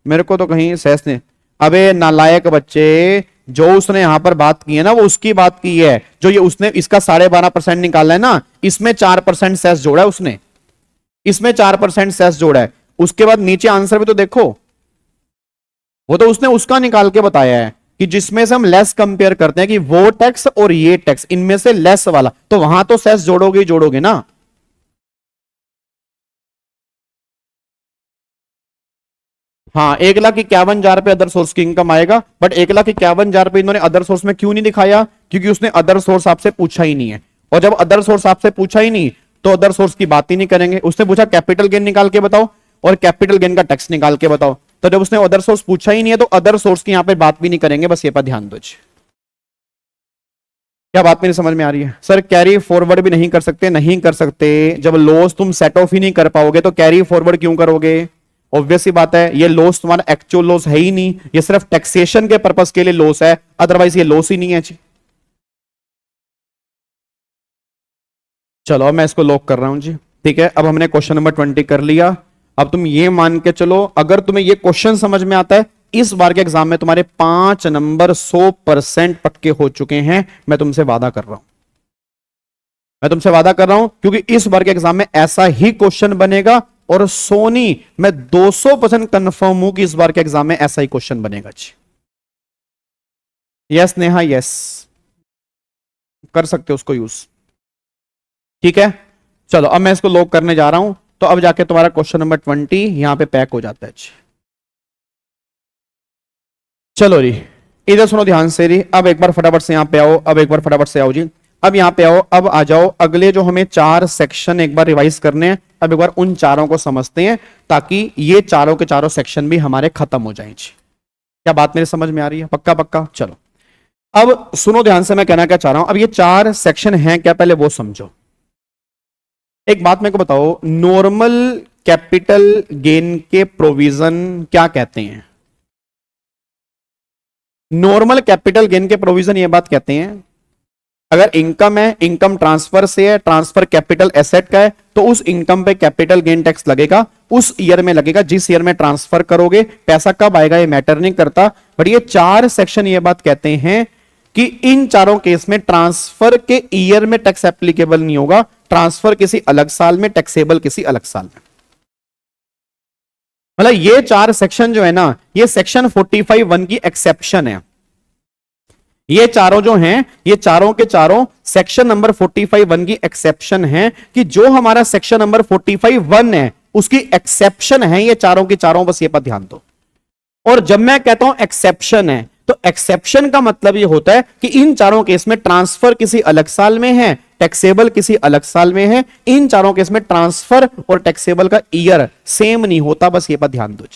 मेरे को तो कहीं सेस नहीं। अबे नालायक बच्चे, जो उसने यहां पर बात की है ना, वो उसकी बात की है। जो ये उसने इसका 12.5% निकाला है ना, इसमें 4% सेस जोड़ा है उसने, इसमें 4% सेस जोड़ा है। उसके बाद नीचे आंसर भी तो देखो, वो तो उसने उसका निकाल के बताया है कि जिसमें से हम लेस कंपेयर करते हैं कि वो टैक्स और ये टैक्स, इनमें से लेस वाला, तो वहां तो सेस जोड़ोगे ही जोड़ोगे ना। हाँ 1,51,000 पे अदर सोर्स की इनकम आएगा, बट 1,51,000 पे इन्होंने अदर सोर्स में क्यों नहीं दिखाया? क्योंकि उसने अदर सोर्स आपसे पूछा ही नहीं है। और जब अदर सोर्स आपसे पूछा ही नहीं, तो अदर सोर्स की बात ही नहीं करेंगे। उसने पूछा कैपिटल गेन निकाल के बताओ और कैपिटल गेन का टैक्स निकाल के बताओ। तो जब उसने अदर सोर्स पूछा ही नहीं है, तो अदर सोर्स की यहां पे बात भी नहीं करेंगे, बस ये पर ध्यान दो। क्या बात मेरी समझ में आ रही है? सर कैरी फॉरवर्ड भी नहीं कर सकते? नहीं कर सकते। जब लॉस तुम सेट ऑफ ही नहीं कर पाओगे तो कैरी फॉरवर्ड क्यों करोगे? ऑब्वियस ही बात है, ये लॉस तुम्हारा एक्चुअल लॉस है ही नहीं, ये सिर्फ टैक्सेशन के पर्पस के लिए लॉस है, अदरवाइज ये लॉस ही नहीं है जी। चलो मैं इसको लॉक कर रहा हूं जी। ठीक है, अब हमने क्वेश्चन नंबर 20 कर लिया। अब तुम ये मान के चलो, अगर तुम्हें ये क्वेश्चन समझ में आता है, इस बार के एग्जाम में तुम्हारे 5 नंबर 100% पक्के हो चुके हैं। मैं तुमसे वादा कर रहा हूं, मैं तुमसे वादा कर रहा हूं, क्योंकि इस बार के एग्जाम में ऐसा ही क्वेश्चन बनेगा। और सोनी मैं 200% कंफर्म हूं कि इस बार के एग्जाम में ऐसा ही क्वेश्चन बनेगा जी। यस नेहा, यस कर सकते हो उसको यूज। ठीक है, चलो अब मैं इसको लॉक करने जा रहा हूं। तो अब जाके तुम्हारा क्वेश्चन नंबर 20 यहां पे पैक हो जाता है जी। चलो जी, इधर सुनो ध्यान से जी। अब एक बार फटाफट से यहां पे आओ, अब एक बार फटाफट से आओ जी। अब यहां पे आओ, अब आ जाओ अगले जो हमें 4 सेक्शन एक बार रिवाइज करने हैं। अब एक बार उन चारों को समझते हैं, ताकि ये चारों के चारों सेक्शन भी हमारे खत्म हो जाएं जी। क्या बात मेरे समझ में आ रही है? पक्का पक्का। चलो अब सुनो ध्यान से, मैं कहना क्या चाह रहा हूं। अब ये 4 सेक्शन हैं क्या, पहले वो समझो। एक बात मेरे को बताओ, नॉर्मल कैपिटल गेन के प्रोविजन क्या कहते हैं? नॉर्मल कैपिटल गेन के प्रोविजन ये बात कहते हैं, अगर इनकम है, इनकम ट्रांसफर से है, ट्रांसफर कैपिटल एसेट का है, तो उस इनकम पे कैपिटल गेन टैक्स लगेगा, उस ईयर में लगेगा जिस ईयर में ट्रांसफर करोगे। पैसा कब आएगा ये मैटर नहीं करता, बट ये 4 सेक्शन ये बात कहते हैं कि इन चारों केस में ट्रांसफर के ईयर में टैक्स एप्लीकेबल नहीं होगा, ट्रांसफर किसी अलग साल में, टैक्सेबल किसी अलग साल में। मतलब ये 4 सेक्शन जो है ना, ये सेक्शन 45(1) की एक्सेप्शन है। ये चारों जो हैं, ये चारों के चारों सेक्शन नंबर 45(1) की एक्सेप्शन है, कि जो हमारा सेक्शन नंबर 45(1) है उसकी एक्सेप्शन है ये चारों की चारों, बस ये पर ध्यान दो। और जब मैं कहता हूं एक्सेप्शन है, तो एक्सेप्शन का मतलब ये होता है कि इन चारों केस में ट्रांसफर किसी अलग साल में है, टैक्सेबल किसी अलग साल में है। इन चारों केस में ट्रांसफर और टैक्सेबल का ईयर सेम नहीं होता, बस ये पर ध्यान दो।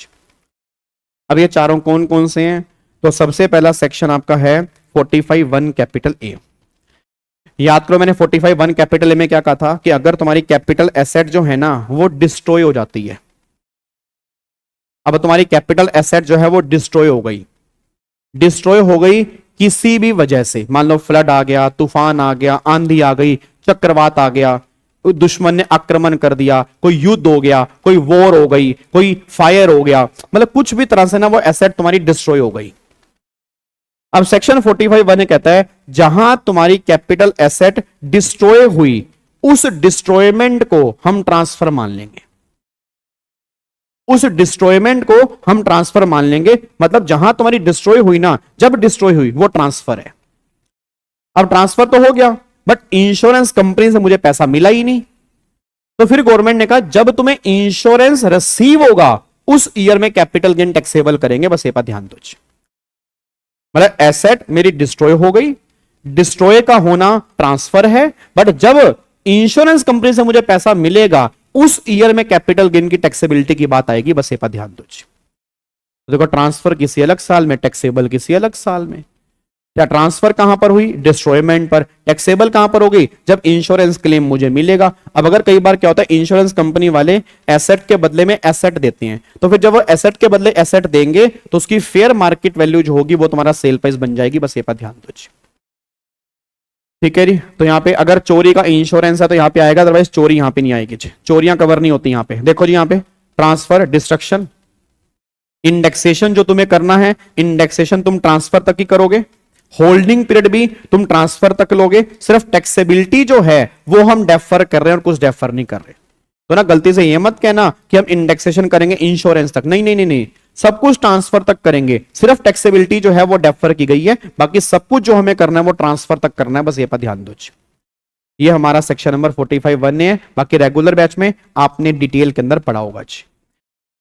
अब ये चारों कौन कौन से हैं, तो सबसे पहला सेक्शन आपका है 45(1) कैपिटल ए। याद करो मैंने 45(1) कैपिटल ए में क्या कहा था, कि अगर तुम्हारी कैपिटल एसेट जो है ना वो डिस्ट्रॉय हो जाती है, अब तुम्हारी कैपिटल एसेट जो है वो डिस्ट्रॉय हो गई किसी भी वजह से, मान लो फ्लड आ गया, तूफान आ गया, आंधी आ गई, चक्रवात आ गया, कोई दुश्मन ने आक्रमण कर दिया, कोई युद्ध हो गया, कोई वॉर हो गई, कोई फायर हो गया, मतलब कुछ भी तरह से ना वो एसेट तुम्हारी डिस्ट्रॉय हो गई। अब सेक्शन 45(1) कहता है जहां तुम्हारी कैपिटल एसेट डिस्ट्रॉय हुई, उस डिस्ट्रॉयमेंट को हम ट्रांसफर मान लेंगे, उस डिस्ट्रॉयमेंट को हम ट्रांसफर मान लेंगे। मतलब जहां तुम्हारी डिस्ट्रॉय हुई ना, जब डिस्ट्रॉय हुई वो ट्रांसफर है। अब ट्रांसफर तो हो गया, बट इंश्योरेंस कंपनी से मुझे पैसा मिला ही नहीं, तो फिर गवर्नमेंट ने कहा जब तुम्हें इंश्योरेंस रिसीव होगा उस ईयर में कैपिटल गेन टैक्सेबल करेंगे, बस ये पर ध्यान दो। मतलब एसेट मेरी डिस्ट्रॉय हो गई, डिस्ट्रॉय का होना ट्रांसफर है, बट जब इंश्योरेंस कंपनी से मुझे पैसा मिलेगा उस ईयर में कैपिटल गेन की टैक्सेबिलिटी की बात आएगी, बस ये पर ध्यान दो। देखो ट्रांसफर किसी अलग साल में, टैक्सेबल किसी अलग साल में। या ट्रांसफर कहां पर हुई, डिस्ट्रॉयमेंट पर। टैक्सेबल कहां पर होगी, जब इंश्योरेंस क्लेम मुझे मिलेगा। अब अगर कई बार क्या होता है, इंश्योरेंस कंपनी वाले एसेट के बदले में एसेट देते हैं, तो फिर जब वो एसेट के बदले एसेट देंगे तो उसकी फेयर मार्केट वैल्यू जो होगी वो तुम्हारा सेल प्राइस बन जाएगी, बस ये पर ध्यान दो। ठीक है जी। तो यहाँ पे अगर चोरी का इंश्योरेंस है तो यहाँ पे आएगा, अदरवाइज चोरी यहाँ पे नहीं आएगी, चोरियां कवर नहीं होती यहाँ पे। देखो जी यहाँ पे ट्रांसफर, डिस्ट्रक्शन, इंडेक्सेशन जो तुम्हें करना है, इंडेक्सेशन तुम ट्रांसफर तक ही करोगे, होल्डिंग पीरियड भी तुम ट्रांसफर तक लोगे, सिर्फ टैक्सेबिलिटी जो है वो हम डेफर कर रहे हैं और कुछ डेफर नहीं कर रहे। तो ना गलती से ये मत कहना कि हम इंडेक्सेशन करेंगे इंश्योरेंस तक, नहीं नहीं नहीं नहीं, सब कुछ ट्रांसफर तक करेंगे, सिर्फ टैक्सेबिलिटी जो है वो डेफर की गई है, बाकी सब कुछ जो हमें करना है वो ट्रांसफर तक करना है, बस ये पर ध्यान दो। ये हमारा सेक्शन नंबर 45(1) है, बाकी रेगुलर बैच में आपने डिटेल के अंदर पढ़ा होगा।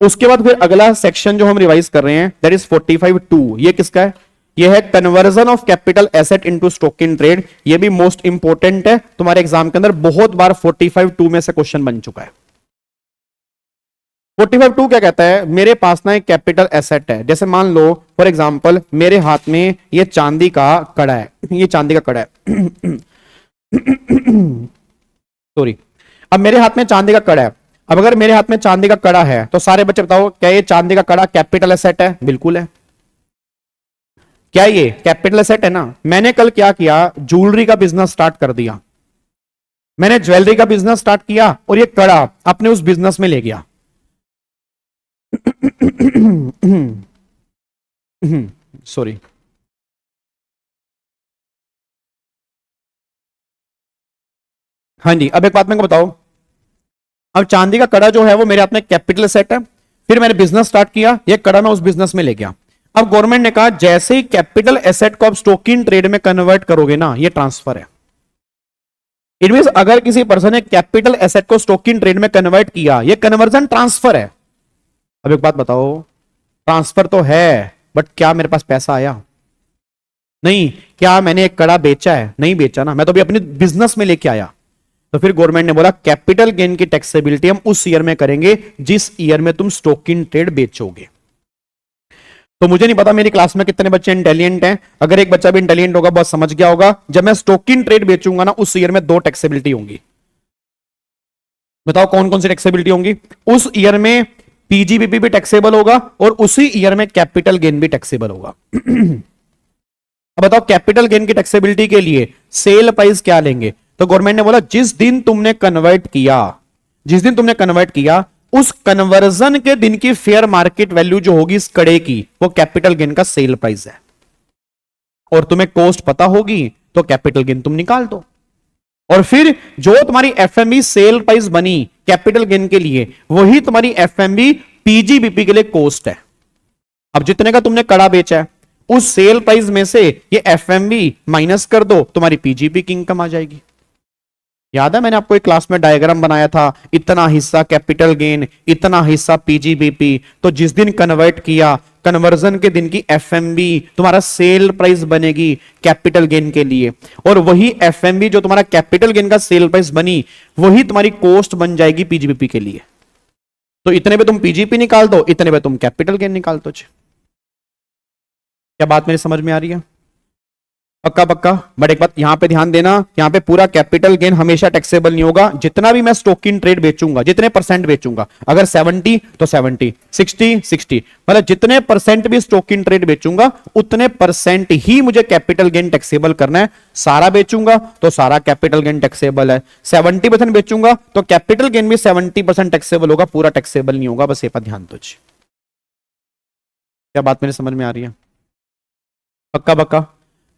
उसके बाद फिर अगला सेक्शन जो हम रिवाइज कर रहे हैं दैट इज 45(2). ये किसका है, ये है conversion of capital asset into stock in trade. ये भी मोस्ट इंपोर्टेंट है, तुम्हारे एग्जाम के अंदर बहुत बार 45(2) में से क्वेश्चन बन चुका है। 45(2) क्या कहता है, मेरे पास ना एक कैपिटल एसेट है, जैसे मान लो फॉर एग्जांपल मेरे हाथ में ये चांदी का कड़ा है, ये चांदी का कड़ा है सॉरी, अब मेरे हाथ में चांदी का कड़ा है। अब अगर मेरे हाथ में चांदी का कड़ा है तो सारे बच्चे बताओ क्या ये चांदी का कड़ा कैपिटल एसेट है? बिल्कुल है। क्या ये कैपिटल एसेट है ना? मैंने कल क्या किया, ज्वेलरी का बिजनेस स्टार्ट कर दिया, मैंने ज्वेलरी का बिजनेस स्टार्ट किया और ये कड़ा अपने उस बिजनेस में ले गया सॉरी, हाँ जी। अब एक बात मेरे को बताओ, अब चांदी का कड़ा जो है वो मेरे हाथ में कैपिटल एसेट है, फिर मैंने बिजनेस स्टार्ट किया, ये कड़ा मैं उस बिजनेस में ले गया। अब गवर्नमेंट ने कहा जैसे ही कैपिटल एसेट को आप स्टॉक इन ट्रेड में कन्वर्ट करोगे ना, ये ट्रांसफर है। इट मींस अगर किसी पर्सन ने कैपिटल एसेट को स्टॉक इन ट्रेड में कन्वर्ट किया, ये कन्वर्जन ट्रांसफर है। अब एक बात बताओ, ट्रांसफर तो है बट क्या मेरे पास पैसा आया? नहीं। क्या मैंने एक कड़ा बेचा है? नहीं बेचा ना, मैं तो अभी अपनी बिजनेस में लेके आया। तो फिर गवर्नमेंट ने बोला कैपिटल गेन की टैक्सेबिलिटी हम उस ईयर में करेंगे जिस ईयर में तुम स्टॉक इन ट्रेड बेचोगे। तो मुझे नहीं पता मेरी क्लास में कितने बच्चे इंटेलिजेंट हैं, अगर एक बच्चा भी इंटेलिजेंट होगा बहुत समझ गया होगा, जब मैं स्टॉक इन ट्रेड बेचूंगा ना उस ईयर में 2 टैक्सेबिलिटी होंगी। बताओ कौन कौन सी टैक्सेबिलिटी होंगी? उस ईयर में पीजीबीपी भी टैक्सेबल होगा और उसी ईयर में कैपिटल गेन भी टैक्सेबल होगा अब बताओ कैपिटल गेन की टैक्सेबिलिटी के लिए सेल प्राइस क्या लेंगे? तो गवर्नमेंट ने बोला जिस दिन तुमने कन्वर्ट किया उस कन्वर्जन के दिन की फेयर मार्केट वैल्यू जो होगी इस कड़े की, वो कैपिटल गेन का सेल प्राइस है। और तुम्हें कॉस्ट पता होगी तो कैपिटल गेन तुम निकाल दो। और फिर जो तुम्हारी एफएमबी सेल प्राइस बनी कैपिटल गेन के लिए, वही तुम्हारी एफएमबी पीजीबीपी के लिए कॉस्ट है। अब जितने का तुमने कड़ा बेचा है उस सेल प्राइस में से ये एफएमबी माइनस कर दो, तुम्हारी पीजीबी की इनकम आ जाएगी। याद है मैंने आपको एक क्लास में डायग्राम बनाया था, इतना हिस्सा कैपिटल गेन, इतना हिस्सा पीजीबीपी। तो जिस दिन कन्वर्ट किया, कन्वर्जन के दिन की एफएमबी तुम्हारा सेल प्राइस बनेगी कैपिटल गेन के लिए, और वही एफएमबी जो तुम्हारा कैपिटल गेन का सेल प्राइस बनी वही तुम्हारी कॉस्ट बन जाएगी पीजीबीपी के लिए। तो इतने पे तुम पीजीपी निकाल दो, इतने पे तुम कैपिटल गेन निकाल दो। क्या बात मेरी समझ में आ रही है? पक्का पक्का। बट एक बात यहां पे ध्यान देना, यहां पे पूरा कैपिटल गेन हमेशा टैक्सेबल नहीं होगा। जितना भी मैं स्टॉक इन ट्रेड बेचूंगा, जितने परसेंट बेचूंगा, अगर 70 तो 70, 60, मतलब जितने परसेंट भी स्टॉक इन ट्रेड बेचूंगा उतने परसेंट ही मुझे कैपिटल गेन टैक्सेबल करना है। सारा बेचूंगा तो सारा कैपिटल गेन टैक्सेबल है, 70% बेचूंगा तो कैपिटल गेन भी 70% टैक्सेबल होगा, पूरा टैक्सेबल नहीं होगा। बस ये पर ध्यान दो। क्या बात मेरे समझ में आ रही है? पक्का पक्का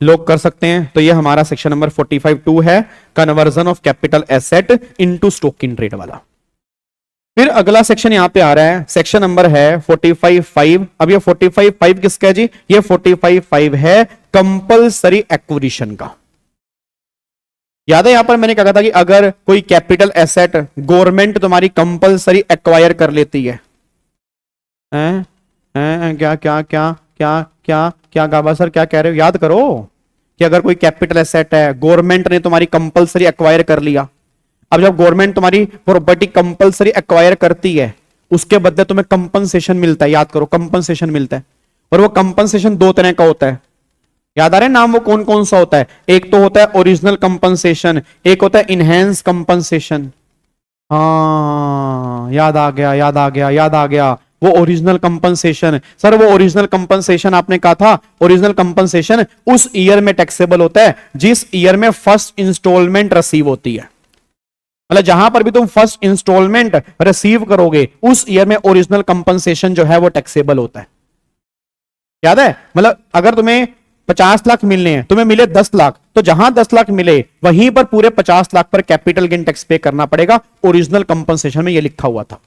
लोग कर सकते हैं। तो ये हमारा सेक्शन नंबर 45(2) है, conversion of capital asset into stock in trade वाला। फिर अगला सेक्शन यहां पे आ रहा है, सेक्शन नंबर है 45(5). अब ये 45(5) किसका है जी? ये 45(5) है कंपलसरी एक्विजिशन का। याद है यहां पर मैंने कहा था कि अगर कोई कैपिटल एसेट गवर्नमेंट तुम्हारी कंपलसरी एक्वायर कर लेती है, क्या क्या क्या क्या क्या क्या गाबा सर क्या कह रहे हो? याद करो कि अगर कोई कैपिटल एसेट है गवर्नमेंट ने तुम्हारी कंपलसरी एक्वायर कर लिया। अब जब गवर्नमेंट तुम्हारी प्रॉपर्टी कंपलसरी एक्वायर करती है उसके बदले तुम्हें कंपनसेशन मिलता है। याद करो कंपनसेशन मिलता है, और वो कंपनसेशन दो तरह का होता है। याद आ रहा है नाम? वो कौन कौन सा होता है? एक तो होता है ओरिजिनल कंपनसेशन, एक होता है इनहेंस कंपनसेशन। हाँ याद आ गया, याद आ गया, याद आ गया। वो ओरिजिनल कंपनसेशन, सर वो ओरिजिनल कंपनसेशन आपने कहा था, ओरिजिनल कंपनसेशन उस ईयर में टैक्सेबल होता है जिस ईयर में फर्स्ट इंस्टॉलमेंट रिसीव होती है। मतलब जहां पर भी तुम फर्स्ट इंस्टॉलमेंट रिसीव करोगे उस ईयर में ओरिजिनल कंपनसेशन जो है वो टैक्सेबल होता है। याद है? मतलब अगर तुम्हें 50 लाख मिलने हैं, तुम्हें मिले 10 लाख, तो जहां 10 लाख मिले वहीं पर पूरे 50 लाख पर कैपिटल गेन टैक्स पे करना पड़ेगा। ओरिजिनल कंपनसेशन में यह लिखा हुआ था।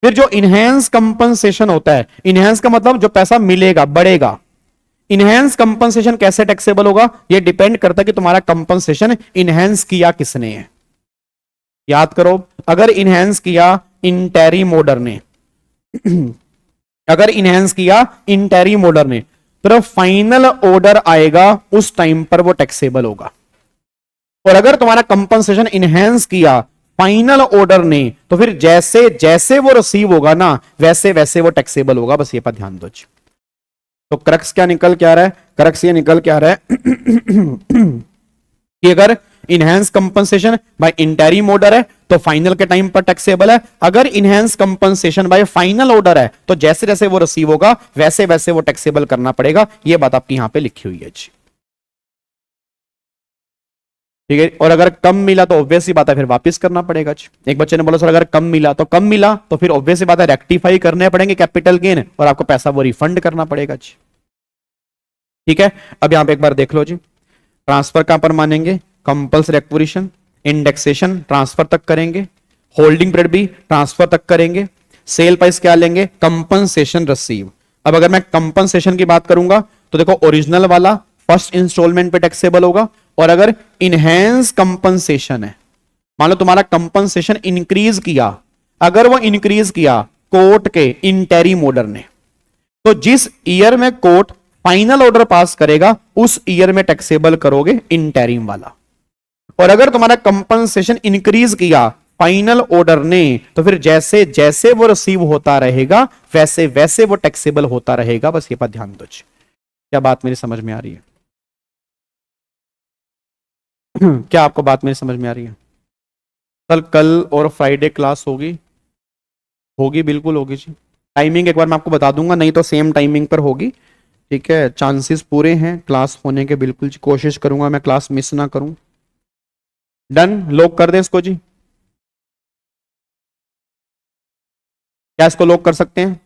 फिर जो इनहेंस कंपनसेशन होता है, इनहेंस का मतलब जो पैसा मिलेगा बढ़ेगा। इनहेंस कंपनसेशन कैसे टैक्सेबल होगा? यह डिपेंड करता है कि तुम्हारा कंपनसेशन इनहेंस किया किसने है। याद करो, अगर इनहेंस किया इंटरिम ऑर्डर ने अगर इनहेंस किया इंटरिम ऑर्डर ने, तो फाइनल ऑर्डर आएगा उस टाइम पर वो टैक्सेबल होगा। और अगर तुम्हारा कंपनसेशन इनहेंस किया फाइनल ऑर्डर ने, तो फिर जैसे जैसे वो रिसीव होगा ना वैसे वैसे वो टैक्सेबल होगा। बस ये पर ध्यान दो। तो क्रक्स क्या निकल के आ रहा है? क्रक्स ये निकल के आ रहा है कि अगर enhanced compensation by interim order है तो फाइनल के टाइम पर टैक्सेबल है। अगर enhanced compensation by final order है तो जैसे जैसे वो रिसीव होगा वैसे वैसे वो टैक्सेबल करना पड़ेगा। ये बात आपकी यहां पे लिखी हुई है जी, ठीक है। और अगर कम मिला तो ऑब्वियस सी बात है फिर वापस करना पड़ेगा। एक बच्चे ने बोला सर अगर कम मिला तो फिर ऑब्वियस सी बात है रेक्टिफाई करने पड़ेंगे कैपिटल गेन, और आपको पैसा वो रिफंड करना पड़ेगा जी, ठीक है। अब यहां पे एक बार देख लो जी, ट्रांसफर कहां पर मानेंगे? कंपल्सरी एक्विजिशन, इंडेक्सेशन ट्रांसफर तक करेंगे, होल्डिंग पीरियड भी ट्रांसफर तक करेंगे, सेल प्राइस क्या लेंगे? Compensation receive. अब अगर मैं कंपनसेशन की बात करूंगा तो देखो ओरिजिनल वाला फर्स्ट इंस्टॉलमेंट पे टैक्सेबल होगा, और अगर इनहेंस कंपनसेशन है, मान लो तुम्हारा कंपनसेशन इंक्रीज किया, अगर वो इंक्रीज किया कोर्ट के इंटरिम ऑर्डर ने, तो जिस ईयर में कोर्ट फाइनल ऑर्डर पास करेगा उस ईयर में टैक्सेबल करोगे इंटरिम वाला। और अगर तुम्हारा कंपनसेशन इंक्रीज किया फाइनल ऑर्डर ने, तो फिर जैसे जैसे वो रिसीव होता रहेगा वैसे वैसे वो टैक्सेबल होता रहेगा। बस ये पर ध्यान दो। क्या बात मेरी समझ में आ रही है? क्या आपको बात मेरी समझ में आ रही है? कल और फ्राइडे क्लास होगी? होगी, बिल्कुल होगी जी। टाइमिंग एक बार मैं आपको बता दूंगा, नहीं तो सेम टाइमिंग पर होगी। ठीक है, चांसेस पूरे हैं क्लास होने के, बिल्कुल कोशिश करूंगा मैं क्लास मिस ना करूं। डन, लॉक कर दें इसको जी, क्या इसको लॉक कर सकते हैं?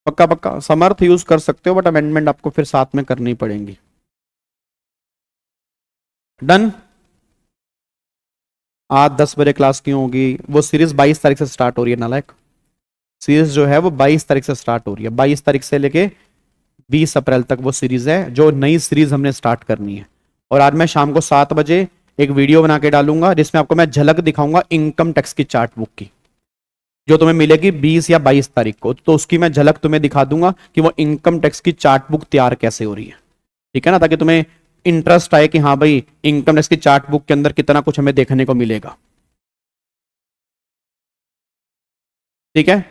पक्का पक्का समर्थ यूज कर सकते हो, बट अमेंडमेंट आपको फिर साथ में करनी पड़ेंगी। डन। आज 10 बजे क्लास क्यों होगी? वो सीरीज 22 तारीख से स्टार्ट हो रही है नालायक। सीरीज जो है वो 22 तारीख से स्टार्ट हो रही है, 22 तारीख से लेके 20 अप्रैल तक वो सीरीज है, जो नई सीरीज हमने स्टार्ट करनी है। और आज मैं शाम को 7 बजे एक वीडियो बना के डालूंगा जिसमें आपको मैं झलक दिखाऊंगा इनकम टैक्स की चार्ट बुक की, जो तुम्हें मिलेगी 20 या 22 तारीख को। तो उसकी मैं झलक तुम्हें दिखा दूंगा कि वो इनकम टैक्स की चार्ट बुक तैयार कैसे हो रही है, ठीक है ना, ताकि तुम्हें इंटरेस्ट आए कि हाँ भाई इनकम टैक्स की चार्ट बुक के अंदर कितना कुछ हमें देखने को मिलेगा। ठीक है,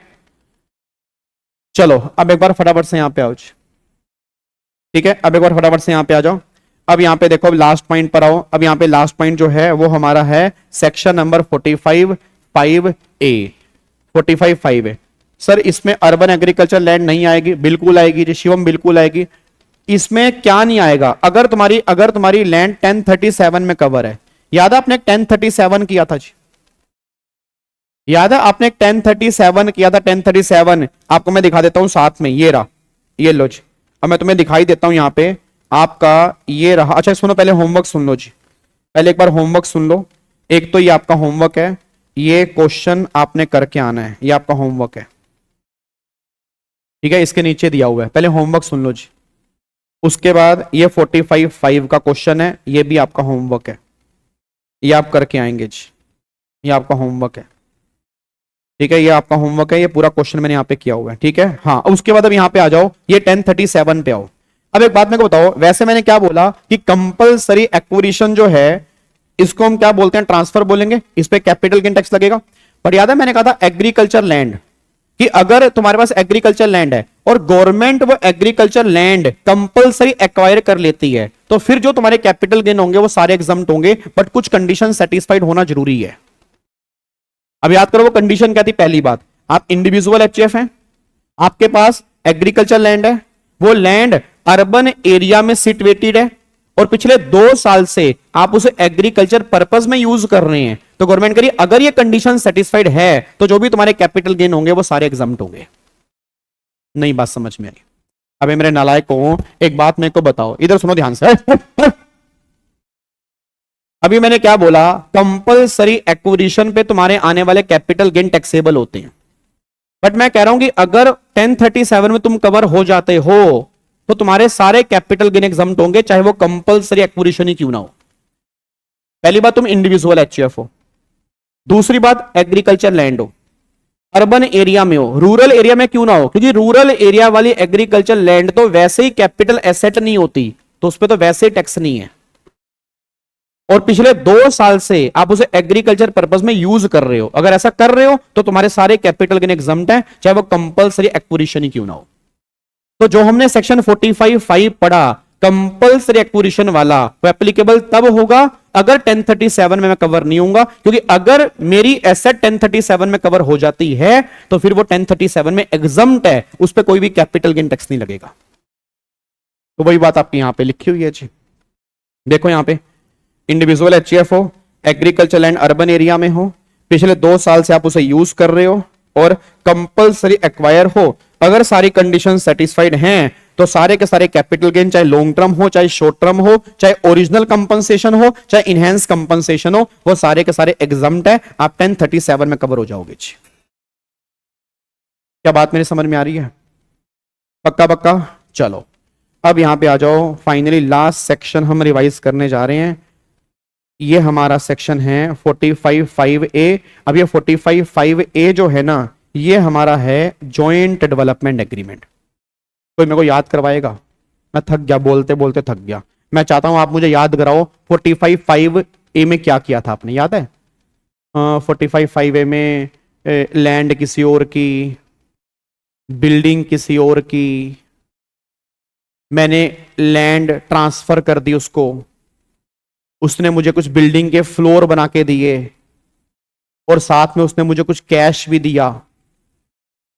चलो अब एक बार फटाफट से यहां पे आओ। ठीक है, अब एक बार फटाफट से यहां पे आ जाओ। अब यहां पे देखो, लास्ट पॉइंट पर आओ। अब यहां पे लास्ट पॉइंट जो है वो हमारा है section number 45(5)(a). 45(5)(a). Sir इसमें अर्बन एग्रीकल्चर लैंड नहीं आएगी? बिल्कुल आएगी जी शिवम, बिल्कुल आएगी। इसमें क्या नहीं आएगा? अगर तुम्हारी लैंड 1037 में कवर है। याद है आपने 1037 किया था जी, याद है आपने 1037 किया था? 1037 आपको मैं दिखा देता हूं साथ में, ये रहा, ये लो जी। अब मैं तुम्हें दिखाई देता हूं यहां पे आपका, ये रहा। अच्छा सुनो, पहले होमवर्क सुन लो जी, पहले एक बार होमवर्क सुन लो। एक तो ये आपका होमवर्क है, ये क्वेश्चन आपने करके आना है, ये आपका होमवर्क है, ठीक है, इसके नीचे दिया हुआ है, पहले होमवर्क सुन लो जी। उसके बाद ये 45(5) का क्वेश्चन है, ये भी आपका होमवर्क है, ये आप करके आएंगे जी, ये आपका होमवर्क है, ठीक है, ये आपका होमवर्क है, ये पूरा क्वेश्चन मैंने यहाँ पे किया हुआ है, ठीक है। हाँ, उसके बाद अब यहाँ पे आ जाओ, ये 1037 पे आओ। अब एक बात मेरे को बताओ, वैसे मैंने क्या बोला कि कंपलसरी एक्विजिशन जो है इसको हम क्या बोलते हैं? ट्रांसफर बोलेंगे, इस पे कैपिटल गेन टैक्स लगेगा। पर याद है मैंने कहा था एग्रीकल्चर लैंड, कि अगर तुम्हारे पास एग्रीकल्चर लैंड है और गवर्नमेंट वो एग्रीकल्चर लैंड कंपलसरी एक्वायर कर लेती है, तो फिर जो तुम्हारे कैपिटल गेन होंगे वो सारे एग्जम्प्ट होंगे, बट कुछ कंडीशन सेटिस्फाइड होना जरूरी है। अब याद करो वो कंडीशन क्या थी? पहली बात, आप इंडिविजुअल एचएफ हैं, आपके पास एग्रीकल्चर लैंड है, वो लैंड अर्बन एरिया में सिचुएटेड है और पिछले 2 साल से आप उसे एग्रीकल्चर पर्पस में यूज कर रहे हैं, तो गवर्नमेंट करिए अगर ये कंडीशन सेटिस्फाइड है तो जो भी तुम्हारे कैपिटल गेन होंगे वो सारे एग्जम्प्ट होंगे। नई बात समझ में आई? अबे मेरे नालायक को एक बात मेरे को बताओ, इधर सुनो ध्यान से। अभी मैंने क्या बोला? कंपलसरी एक्विजिशन पे तुम्हारे आने वाले कैपिटल गेन टैक्सेबल होते हैं, बट मैं कह रहा हूं कि अगर 1037 में तुम कवर हो जाते हो तो तुम्हारे सारे कैपिटल गेन एग्जम्प्ट होंगे, चाहे वो कंपलसरी एक्विजिशन ही क्यों ना हो। पहली बात, तुम इंडिविजुअल एचएफ हो। दूसरी बात, एग्रीकल्चर लैंड हो, अर्बन एरिया में हो, रूरल एरिया में क्यों ना हो, क्योंकि रूरल एरिया वाली एग्रीकल्चर लैंड तो वैसे ही कैपिटल एसेट नहीं होती, तो उस पर तो वैसे ही टैक्स नहीं है, और पिछले 2 साल से आप उसे एग्रीकल्चर पर्पस में यूज कर रहे हो। अगर ऐसा कर रहे हो तो तुम्हारे सारे कैपिटल गेन एग्जम्प्ट है, चाहे वो कंपलसरी एक्विजिशन ही क्यों ना हो। तो जो हमने सेक्शन 45(5) पढ़ा कंपलसरी एक्विजिशन वाला, वो एप्लीकेबल तब होगा अगर 1037 में मैं कवर नहीं होऊंगा, क्योंकि अगर मेरी एसेट 1037 में कवर हो जाती है तो फिर वो 1037 में एग्जम्प्ट है, उस पर कोई भी कैपिटल गेन टैक्स नहीं लगेगा। तो वही बात आपकी यहां पे लिखी हुई है जी, देखो यहां पे इंडिविजुअल एचएफ हो, एग्रीकल्चर लैंड अर्बन एरिया में हो, पिछले 2 साल से आप उसे यूज कर रहे हो और कंपलसरी एक्वायर हो, अगर सारी कंडीशन सेटिस्फाइड हैं तो सारे के सारे कैपिटल गेन, चाहे लॉन्ग टर्म हो, चाहे शॉर्ट टर्म हो, चाहे ओरिजिनल कंपनसेशन हो, चाहे इनहेंस कंपनसेशन हो, वो सारे के सारे एग्जम्प्ट है, आप 1037 में कवर हो जाओगे। क्या बात मेरी समझ में आ रही है? पक्का पक्का। चलो अब यहां पे आ जाओ, फाइनली लास्ट सेक्शन हम रिवाइज करने जा रहे हैं। ये हमारा सेक्शन है 45(5)(a). अब ये 45(5)(a) जो है ना, ये हमारा है जॉइंट डेवलपमेंट एग्रीमेंट। कोई मेरे को याद करवाएगा? मैं थक गया, बोलते बोलते थक गया। मैं चाहता हूं आप मुझे याद कराओ 45(5)(a) में क्या किया था आपने, याद है? 45(5)(a) में लैंड किसी और की, बिल्डिंग किसी और की, मैंने लैंड ट्रांसफर कर दी उसको, उसने मुझे कुछ बिल्डिंग के फ्लोर बना के दिए और साथ में उसने मुझे कुछ कैश भी दिया,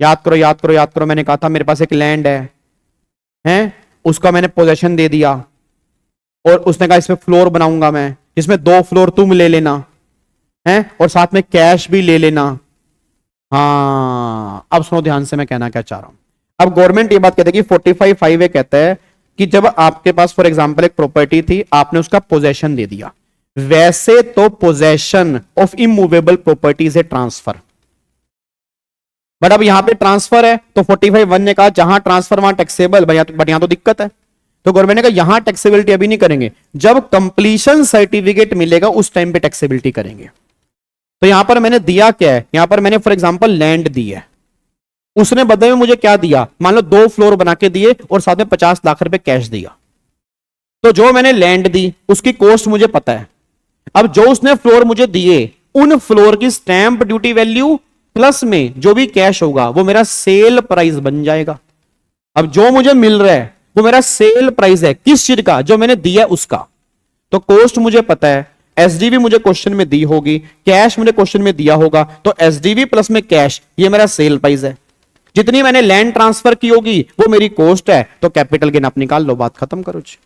याद करो याद करो याद करो, मैंने कहा था मेरे पास एक लैंड है, उसका मैंने पोजेशन दे दिया और उसने कहा इसमें फ्लोर बनाऊंगा मैं, इसमें 2 फ्लोर तुम ले लेना है और साथ में कैश भी ले लेना। हाँ अब सुनो ध्यान से मैं कहना क्या चाह रहा हूं। अब गवर्नमेंट ये बात कहती है कि 45(5) कहता है कि जब आपके पास फॉर एग्जांपल एक प्रॉपर्टी थी, आपने उसका पोजेशन दे दिया, वैसे तो possession of immovable property is a transfer, but अब यहां पे ट्रांसफर है तो 45(1) ने कहा जहां ट्रांसफर वहां टैक्सेबल, बट यहां तो दिक्कत है, तो गवर्नमेंट ने कहा यहां टैक्सेबिलिटी अभी नहीं करेंगे, जब कंप्लीशन सर्टिफिकेट मिलेगा उस टाइम पे टैक्सेबिलिटी करेंगे। तो यहां पर मैंने दिया क्या है, यहां पर मैंने फॉर एग्जांपल लैंड दी है, उसने बदले में मुझे क्या दिया, मान लो 2 फ्लोर बना के दिए और साथ में 50 लाख रुपए कैश दिया। तो जो मैंने लैंड दी उसकी कॉस्ट मुझे पता है, अब जो उसने फ्लोर मुझे दिए उन फ्लोर की स्टैंप ड्यूटी वैल्यू प्लस में जो भी कैश होगा वो मेरा सेल प्राइस बन जाएगा। अब जो मुझे मिल रहा है वो मेरा सेल प्राइस है, किस चीज का, जो मैंने दिया उसका। तो कॉस्ट मुझे पता है, एसडीवी मुझे क्वेश्चन में दी होगी, कैश मुझे क्वेश्चन में दिया होगा, तो एसडीवी प्लस में कैश ये मेरा सेल प्राइस है। जितनी मैंने लैंड ट्रांसफर की होगी वो मेरी कॉस्ट है, तो कैपिटल गेन आप निकाल लो, बात खत्म करो जी।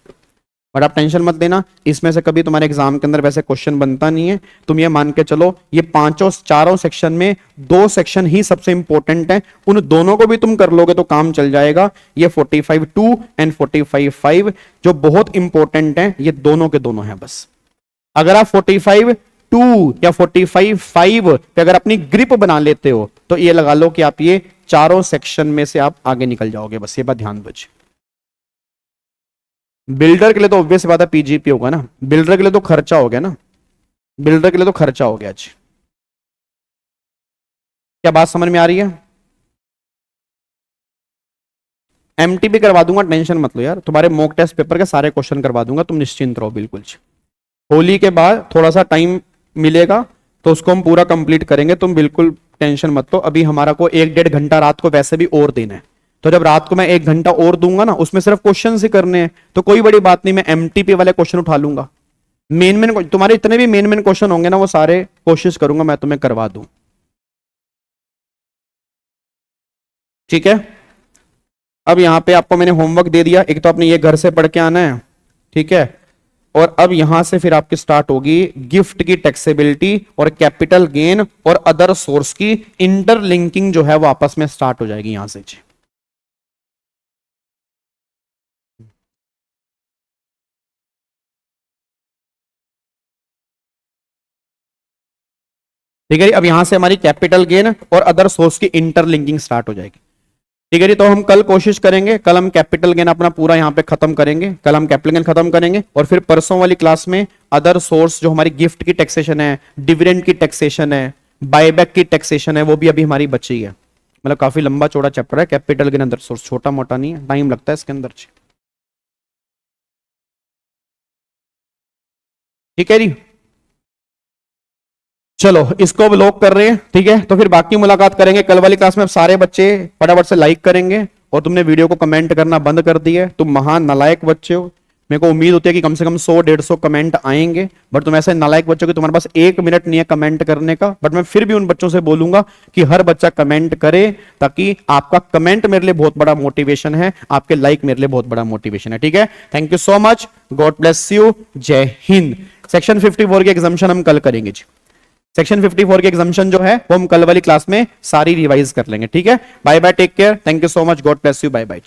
बट आप टेंशन मत लेना, इसमें से कभी तुम्हारे एग्जाम के अंदर वैसे क्वेश्चन बनता नहीं है। तुम ये मान के चलो ये 4 सेक्शन में 2 सेक्शन ही सबसे इंपॉर्टेंट है, उन दोनों को भी तुम कर लोगे तो काम चल जाएगा। ये 45(2) एंड 45(5) जो बहुत इंपॉर्टेंट है, ये दोनों के दोनों है। बस अगर आप 45(2) या 45(5) पे अगर अपनी ग्रिप बना लेते हो तो ये लगा लो कि आप ये 4 सेक्शन में से आप आगे निकल जाओगे। बस ये बात ध्यान दो। बिल्डर के लिए तो ऑब्वियस बात है पीजीपी होगा ना, बिल्डर के लिए तो खर्चा हो गया ना, बिल्डर के लिए तो खर्चा हो गया। आज क्या बात समझ में आ रही है? एमटीपी करवा दूंगा, टेंशन मत लो यार, तुम्हारे मॉक टेस्ट पेपर के सारे क्वेश्चन करवा दूंगा, तुम निश्चिंत रहो बिल्कुल। होली के बाद थोड़ा सा टाइम मिलेगा तो उसको हम पूरा कंप्लीट करेंगे, तुम बिल्कुल टेंशन मत लो। अभी हमारा को 1-1.5 घंटा रात को वैसे भी और देना है, तो जब रात को मैं 1 घंटा और दूंगा ना, उसमें सिर्फ क्वेश्चन ही करने हैं, तो कोई बड़ी बात नहीं, मैं एमटीपी वाले क्वेश्चन उठा लूंगा। मेन तुम्हारे इतने भी मेन क्वेश्चन होंगे ना, वो सारे कोशिश करूंगा मैं तुम्हें करवा दूं। ठीक है, अब यहां पे आपको मैंने होमवर्क दे दिया, एक तो आपने ये घर से पढ़ के आना है, ठीक है। और अब यहां से फिर आपकी स्टार्ट होगी गिफ्ट की टैक्सेबिलिटी और कैपिटल गेन और अदर सोर्स की इंटरलिंकिंग जो है वो आपस में स्टार्ट हो जाएगी यहां से जी। ठीक है जी, अब यहां से हमारी कैपिटल गेन और अदर सोर्स की इंटरलिंकिंग स्टार्ट हो जाएगी। ठीक है जी, तो हम कल कोशिश करेंगे, कल हम कैपिटल गेन अपना पूरा यहां पे खत्म करेंगे, कल हम कैपिटल गेन खत्म करेंगे और फिर परसों वाली क्लास में अदर सोर्स जो हमारी गिफ्ट की टैक्सेशन है, डिविडेंड की टैक्सेशन है, बायबैक की टैक्सेशन है, वो भी अभी हमारी बची है। मतलब काफी लंबा चौड़ा चैप्टर है कैपिटल गेन अदर सोर्स, छोटा मोटा नहीं है, टाइम लगता है इसके अंदर। ठीक है जी, चलो इसको अब लॉक कर रहे हैं। ठीक है, तो फिर बाकी मुलाकात करेंगे कल वाली क्लास में। अब सारे बच्चे फटाफट से लाइक करेंगे, और तुमने वीडियो को कमेंट करना बंद कर दिया, तुम महान नालायक बच्चे हो। मेरे को उम्मीद होती है कि कम से कम 100-150 कमेंट आएंगे, बट तुम ऐसे नालायक बच्चों की तुम्हारे पास 1 मिनट नहीं है कमेंट करने का। बट मैं फिर भी उन बच्चों से बोलूंगा कि हर बच्चा कमेंट करे, ताकि आपका कमेंट मेरे लिए बहुत बड़ा मोटिवेशन है, आपके लाइक मेरे लिए बहुत बड़ा मोटिवेशन है। ठीक है, thank you so much, God bless you, जय हिंद। सेक्शन 54 के एग्जाम्शन हम कल करेंगे जी। सेक्शन 54 के एग्जाम्शन जो है वो हम कल वाली क्लास में सारी रिवाइज कर लेंगे। ठीक है, bye bye, take care, thank you so much, God bless you, bye bye.